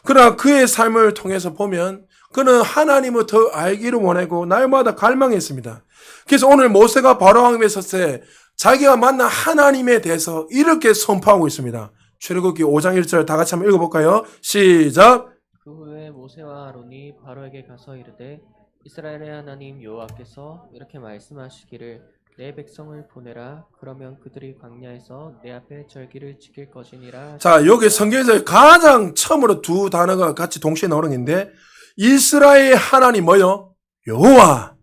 그러나 그의 삶을 통해서 보면 그는 하나님을 더 알기를 원하고 날마다 갈망했습니다. 그래서 오늘 모세가 바로 앞에 섰을 때 자기가 만난 하나님에 대해서 이렇게 선포하고 있습니다. 출애굽기 5장 1절 다 같이 한번 읽어볼까요? 시작! 그 후에 모세와 아론이 바로에게 가서 이르되 이스라엘의 하나님 여호와께서 이렇게 말씀하시기를 내 백성을 보내라. 그러면 그들이 광야에서 내 앞에 절기를 지킬 것이니라. 자, 여기 성경에서 가장 처음으로 두 단어가 같이 동시에 나오는 건데 이스라엘의 하나님 뭐요? 여호와.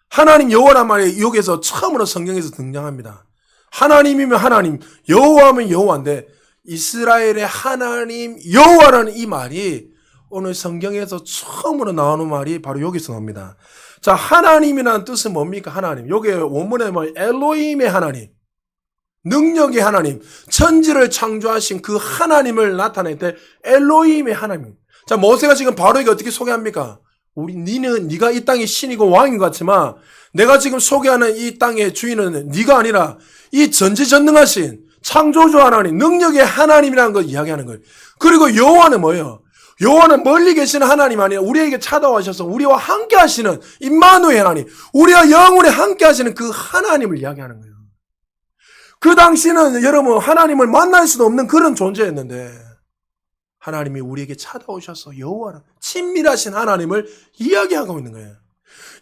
하나님 여호와란 말이 여기서 처음으로 성경에서 등장합니다. 하나님이면 하나님, 여호와면 여호와인데 이스라엘의 하나님 여호와라는 이 말이 오늘 성경에서 처음으로 나오는 말이 바로 여기서 나옵니다. 자, 하나님이라는 뜻은 뭡니까? 하나님. 여기 원문에 뭐 엘로힘의 하나님, 능력의 하나님, 천지를 창조하신 그 하나님을 나타낼 때 엘로힘의 하나님. 자, 모세가 지금 바로에게 어떻게 소개합니까? 네가 이 땅의 신이고 왕인 것 같지만 내가 지금 소개하는 이 땅의 주인은 네가 아니라 이 전지전능하신 창조주 하나님, 능력의 하나님이라는 걸 이야기하는 거예요. 그리고 여호와는 뭐예요? 여호와는 멀리 계시는 하나님 아니라 우리에게 찾아와셔서 우리와 함께 하시는 임마누엘 하나님, 우리와 영원히 함께 하시는 그 하나님을 이야기하는 거예요. 그 당시는 여러분 하나님을 만날 수도 없는 그런 존재였는데 하나님이 우리에게 찾아오셔서 여호와는 친밀하신 하나님을 이야기하고 있는 거예요.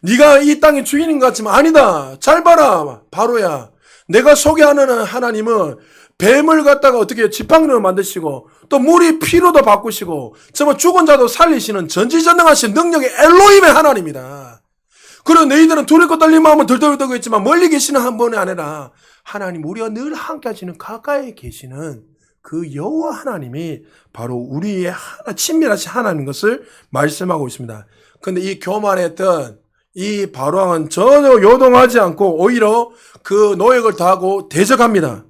네가 이 땅의 주인인 것 같지만 아니다. 잘 봐라. 바로야. 내가 소개하는 하나님은 뱀을 갖다가 어떻게 지팡이로 만드시고 또 물이 피로도 바꾸시고 정말 죽은 자도 살리시는 전지전능하신 능력의 엘로힘의 하나님이다. 그리고 너희들은 두렵고 떨린 마음은 들떠들떠고 있지만 멀리 계시는 한 분이 아니라 하나님 우리와 늘 함께 하시는 가까이 계시는 그 여호와 하나님이 바로 우리의 친밀하신 하나님인 것을 말씀하고 있습니다. 그런데 이 교만했던 이 바로왕은 전혀 요동하지 않고 오히려 그 노역을 다하고 대적합니다.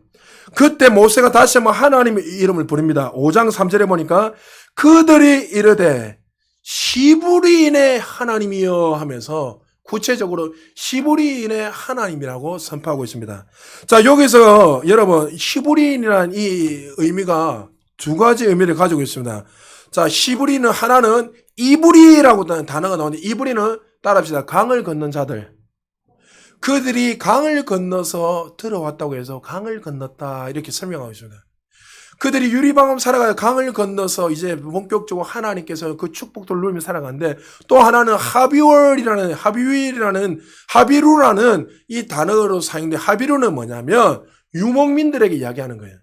그때 모세가 다시 한번 하나님의 이름을 부릅니다. 5장 3절에 보니까 그들이 이르되 시브리인의 하나님이여 하면서 구체적으로 시브리인의 하나님이라고 선포하고 있습니다. 자, 여기서 여러분 시브리인이라는 이 의미가 두 가지 의미를 가지고 있습니다. 자, 시브리는 하나는 이브리라고 하는 단어가 나오는데 이브리는 따라합시다. 강을 건넌 자들. 그들이 강을 건너서 들어왔다고 해서 강을 건넜다 이렇게 설명하고 있습니다. 그들이 유리방음 살아가요. 강을 건너서 이제 본격적으로 하나님께서 그 축복들을 누리며 살아가는데 또 하나는 하비루라는 이 단어로 사용된 하비루는 뭐냐면 유목민들에게 이야기하는 거예요.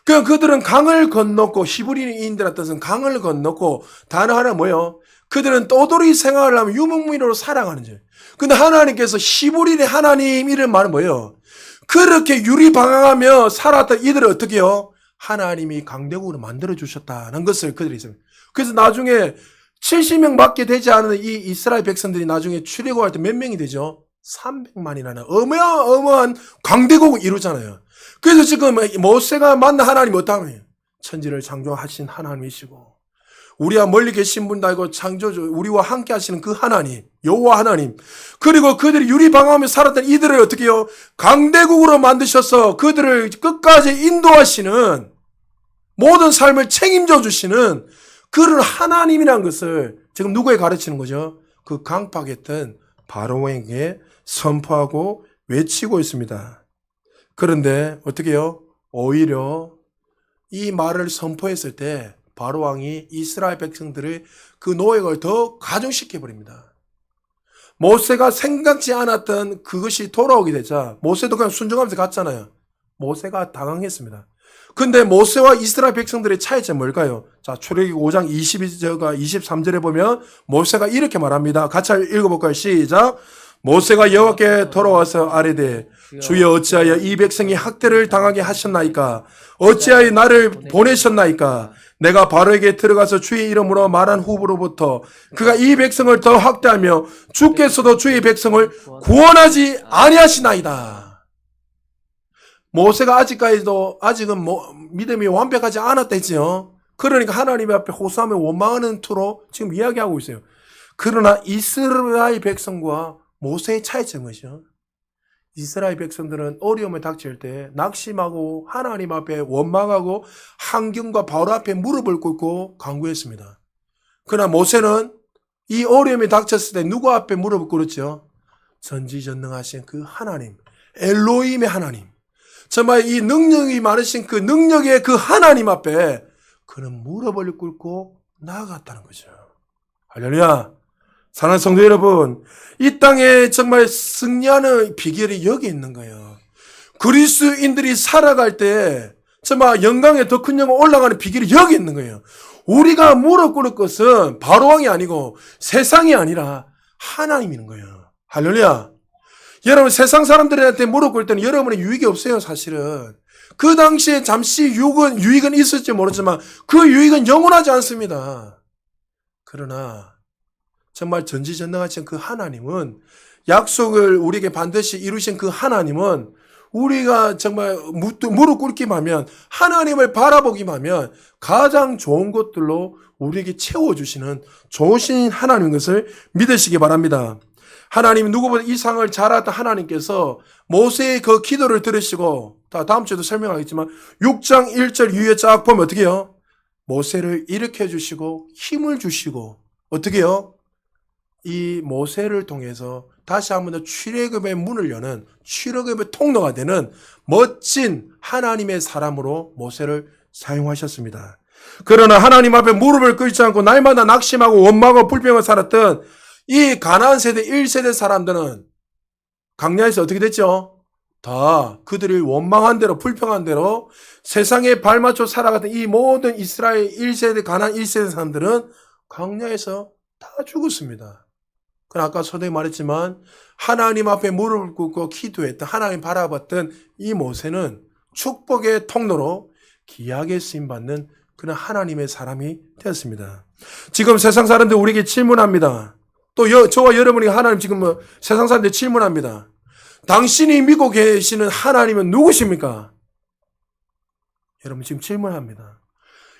그들은 강을 건넜고 히브리인들의 뜻은 강을 건넜고 단어 하나 뭐예요? 그들은 떠돌이 생활을 하면 유목민으로 살아가는 거예요. 근데 하나님께서 히브리인의 하나님 이런 말은 뭐예요? 그렇게 유리방황하며 살았던 이들을 어떻게 해요? 하나님이 강대국으로 만들어주셨다는 것을 그들이 있습니다. 그래서 나중에 70명 밖에 되지 않은 이 이스라엘 백성들이 나중에 출애굽할 때 몇 명이 되죠? 300만이라는 어마어마한 강대국을 이루잖아요. 그래서 지금 모세가 만난 하나님이 어떤 하나님이에요? 천지를 창조하신 하나님이시고 우리와 멀리 계신 분도 아니고 창조주 우리와 함께 하시는 그 하나님 여호와 하나님 그리고 그들이 유리방황하며 살았던 이들을 어떻게 해요? 강대국으로 만드셔서 그들을 끝까지 인도하시는 모든 삶을 책임져 주시는 그런 하나님이라는 것을 지금 누구에 가르치는 거죠? 그 강팍했던 바로에게 선포하고 외치고 있습니다. 그런데 어떻게 해요? 오히려 이 말을 선포했을 때 바로왕이 이스라엘 백성들의 그 노역을 더 가중시켜버립니다. 모세가 생각지 않았던 그것이 돌아오게 되자 모세도 그냥 순종하면서 갔잖아요. 모세가 당황했습니다. 근데 모세와 이스라엘 백성들의 차이점이 뭘까요? 자, 출애굽기 5장 22절과 23절에 보면 모세가 이렇게 말합니다. 같이 읽어볼까요? 시작! 모세가 여호와께 돌아와서 아뢰되 주여 어찌하여 이 백성이 학대를 당하게 하셨나이까? 어찌하여 나를 보내셨나이까? 내가 바로에게 들어가서 주의 이름으로 말한 후로부터 그가 이 백성을 더 학대하며 주께서도 주의 백성을 구원하지 아니하시나이다. 모세가 아직은 믿음이 완벽하지 않았댔지요. 그러니까 하나님 앞에 호소하며 원망하는 투로 지금 이야기하고 있어요. 그러나 이스라엘 백성과 모세의 차이점은 것이죠. 이스라엘 백성들은 어려움에 닥칠 때 낙심하고 하나님 앞에 원망하고 환경과 바로 앞에 무릎을 꿇고 간구했습니다. 그러나 모세는 이 어려움이 닥쳤을 때 누구 앞에 무릎을 꿇었죠? 전지전능하신 그 하나님, 엘로힘의 하나님. 정말 이 능력이 많으신 그 능력의 그 하나님 앞에 그는 무릎을 꿇고 나아갔다는 거죠. 할렐루야. 사랑하는 성도 여러분, 이 땅에 정말 승리하는 비결이 여기 있는 거예요. 그리스도인들이 살아갈 때 정말 영광에 더 큰 영광 올라가는 비결이 여기 있는 거예요. 우리가 무릎 꿇을 것은 바로왕이 아니고 세상이 아니라 하나님이 있는 거예요. 할렐루야. 여러분, 세상 사람들한테 무릎 꿇을 때는 여러분의 유익이 없어요, 사실은. 그 당시에 잠시 유익은 있을지 모르지만 그 유익은 영원하지 않습니다. 그러나 정말 전지전능하신 그 하나님은, 약속을 우리에게 반드시 이루신 그 하나님은, 우리가 정말 무릎 꿇기만 하면, 하나님을 바라보기만 하면 가장 좋은 것들로 우리에게 채워주시는 좋으신 하나님인 것을 믿으시기 바랍니다. 하나님, 누구보다 이 상을 잘 알았던 하나님께서 모세의 그 기도를 들으시고, 다음 주에도 설명하겠지만 6장 1절 이후에 쫙 보면 어떻게 해요? 모세를 일으켜 주시고 힘을 주시고, 어떻게 해요? 이 모세를 통해서 다시 한번 더 출애굽의 문을 여는, 출애굽의 통로가 되는 멋진 하나님의 사람으로 모세를 사용하셨습니다. 그러나 하나님 앞에 무릎을 꿇지 않고 날마다 낙심하고 원망하고 불평하고 살았던 이 가나안 세대 1세대 사람들은 광야에서 어떻게 됐죠? 다 그들이 원망한 대로, 불평한 대로 세상에 발맞춰 살아갔던 이 모든 이스라엘 1세대, 가나안 1세대 사람들은 광야에서 다 죽었습니다. 그러나 아까 선생님이 말했지만 하나님 앞에 무릎을 꿇고 기도했던, 하나님 바라봤던 이 모세는 축복의 통로로 귀하게 쓰임받는 그런 하나님의 사람이 되었습니다. 지금 세상 사람들 우리에게 질문합니다. 또 저와 여러분이 하나님 지금 세상 사람들 질문합니다. 당신이 믿고 계시는 하나님은 누구십니까? 여러분 지금 질문합니다.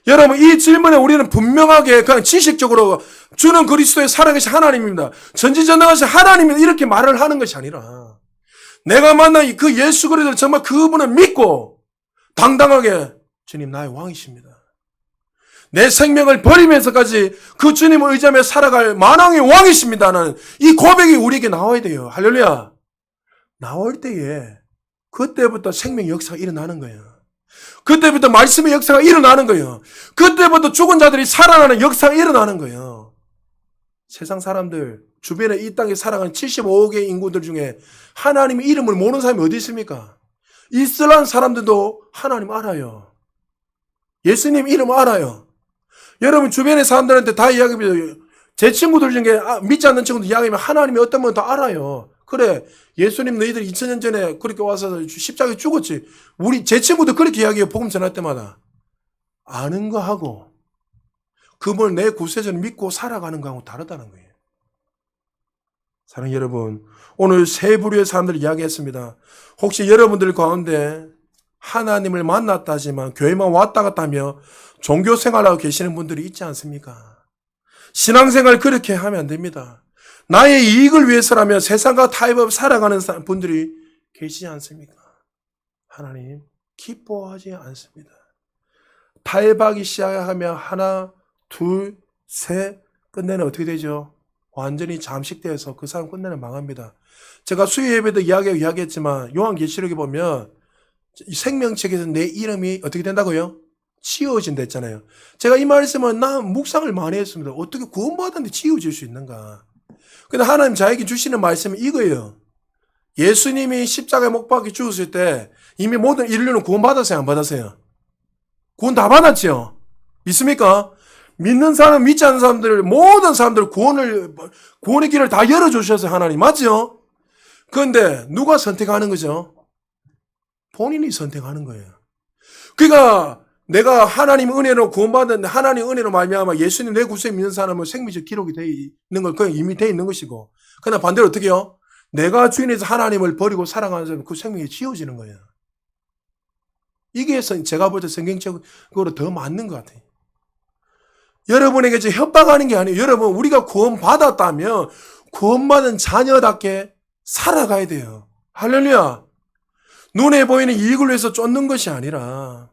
여러분, 이 질문에 우리는 분명하게 그냥 지식적으로 주는 그리스도의 살아계신 하나님입니다, 전지전능하신 하나님입니다, 이렇게 말을 하는 것이 아니라, 내가 만난 그 예수 그리스도를 정말 그분을 믿고 당당하게 주님 나의 왕이십니다, 내 생명을 버리면서까지 그 주님을 의지하며 살아갈 만왕의 왕이십니다는 이 고백이 우리에게 나와야 돼요. 할렐루야. 나올 때에 그때부터 생명 역사가 일어나는 거예요. 그때부터 말씀의 역사가 일어나는 거예요. 그때부터 죽은 자들이 살아나는 역사가 일어나는 거예요. 세상 사람들, 주변에 이 땅에 살아가는 75억의 인구들 중에 하나님의 이름을 모르는 사람이 어디 있습니까? 이슬람 사람들도 하나님 알아요. 예수님 이름 알아요. 여러분 주변의 사람들한테 다 이야기합니다. 제 친구들 중에 믿지 않는 친구들 이야기하면 하나님이 어떤 분 다 알아요. 그래, 예수님 너희들 2000년 전에 그렇게 와서 십자가에 죽었지. 제 친구도 그렇게 이야기해요. 복음 전할 때마다. 아는 거 하고 그분을 내 구세주를 믿고 살아가는 거하고 다르다는 거예요. 사랑하는 여러분, 오늘 세 부류의 사람들 이야기했습니다. 혹시 여러분들 가운데 하나님을 만났다 하지만 교회만 왔다 갔다 하며 종교 생활하고 계시는 분들이 있지 않습니까? 신앙생활 그렇게 하면 안 됩니다. 나의 이익을 위해서라면 세상과 타협없이 살아가는 분들이 계시지 않습니까? 하나님 기뻐하지 않습니다. 타협하기 시작하면 하나, 둘, 셋 끝내는 어떻게 되죠? 완전히 잠식되어서 그 사람 끝내는 망합니다. 제가 수요 예배도 이야기했지만 요한계시록에 보면 생명책에서 내 이름이 어떻게 된다고요? 지워진다 했잖아요. 제가 이 말씀은 묵상을 많이 했습니다. 어떻게 구원받았는데 지워질 수 있는가? 근데 하나님 자에게 주시는 말씀은 이거예요. 예수님이 십자가에 못 박혀 죽었을 때 이미 모든 인류는 구원받았어요, 안 받았어요? 구원 다 받았죠? 믿습니까? 믿는 사람, 믿지 않는 사람들, 모든 사람들 구원의 길을 다 열어주셨어요, 하나님. 맞죠? 그런데 누가 선택하는 거죠? 본인이 선택하는 거예요. 그러니까 내가 하나님 은혜로 구원받았는데 하나님 은혜로 말미암아 예수님 내 구세에 믿는 사람은 생명적 기록이 되어 있는 걸 그냥 이미 되어 있는 것이고, 그러나 반대로 어떻게 해요? 내가 주인에서 하나님을 버리고 살아가는 사람은 그 생명이 지워지는 거예요. 이게 제가 볼 때 성경적으로 더 맞는 것 같아요. 여러분에게 지금 협박하는 게 아니에요. 여러분, 우리가 구원받았다면 구원받은 자녀답게 살아가야 돼요. 할렐루야. 눈에 보이는 이익을 위해서 쫓는 것이 아니라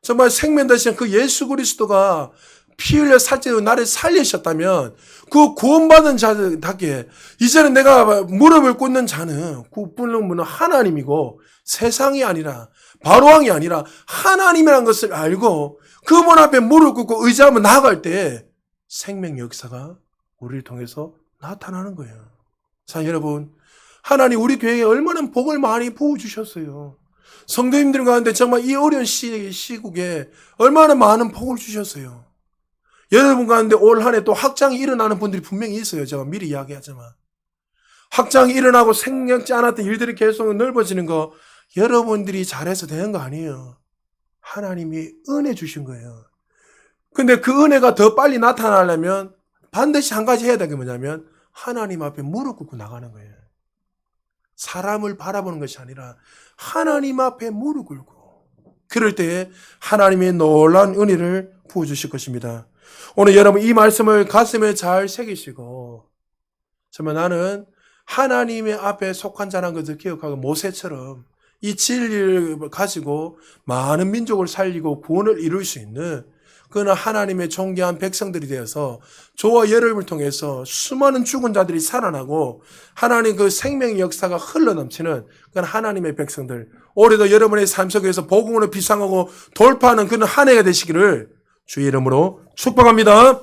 정말 생명 되신 그 예수 그리스도가 피 흘려 살찌고 나를 살리셨다면 그 구원받은 자답게 이제는 내가 무릎을 꿇는 자는 꿇는 분은 하나님이고 세상이 아니라 바로왕이 아니라 하나님이라는 것을 알고 그분 앞에 무릎 꿇고 의지하며 나아갈 때 생명 역사가 우리를 통해서 나타나는 거예요. 자, 여러분, 하나님 우리 교회에 얼마나 복을 많이 부어주셨어요. 성도님들 가운데 정말 이 어려운 시국에 얼마나 많은 복을 주셨어요. 여러분 가운데 올 한 해 또 확장이 일어나는 분들이 분명히 있어요. 제가 미리 이야기하지만. 확장이 일어나고 생각지 않았던 일들이 계속 넓어지는 거 여러분들이 잘해서 되는 거 아니에요. 하나님이 은혜 주신 거예요. 근데 그 은혜가 더 빨리 나타나려면 반드시 한 가지 해야 되는 게 뭐냐면 하나님 앞에 무릎 꿇고 나가는 거예요. 사람을 바라보는 것이 아니라 하나님 앞에 무릎 꿇고 그럴 때 하나님의 놀라운 은혜를 부어주실 것입니다. 오늘 여러분 이 말씀을 가슴에 잘 새기시고 정말 나는 하나님의 앞에 속한 자라는 것을 기억하고 모세처럼 이 진리를 가지고 많은 민족을 살리고 구원을 이룰 수 있는 그는 하나님의 존귀한 백성들이 되어서 저와 여러분을 통해서 수많은 죽은 자들이 살아나고 하나님 그 생명의 역사가 흘러넘치는 그런 하나님의 백성들 올해도 여러분의 삶 속에서 복음으로 비상하고 돌파하는 그런 한 해가 되시기를 주의 이름으로 축복합니다.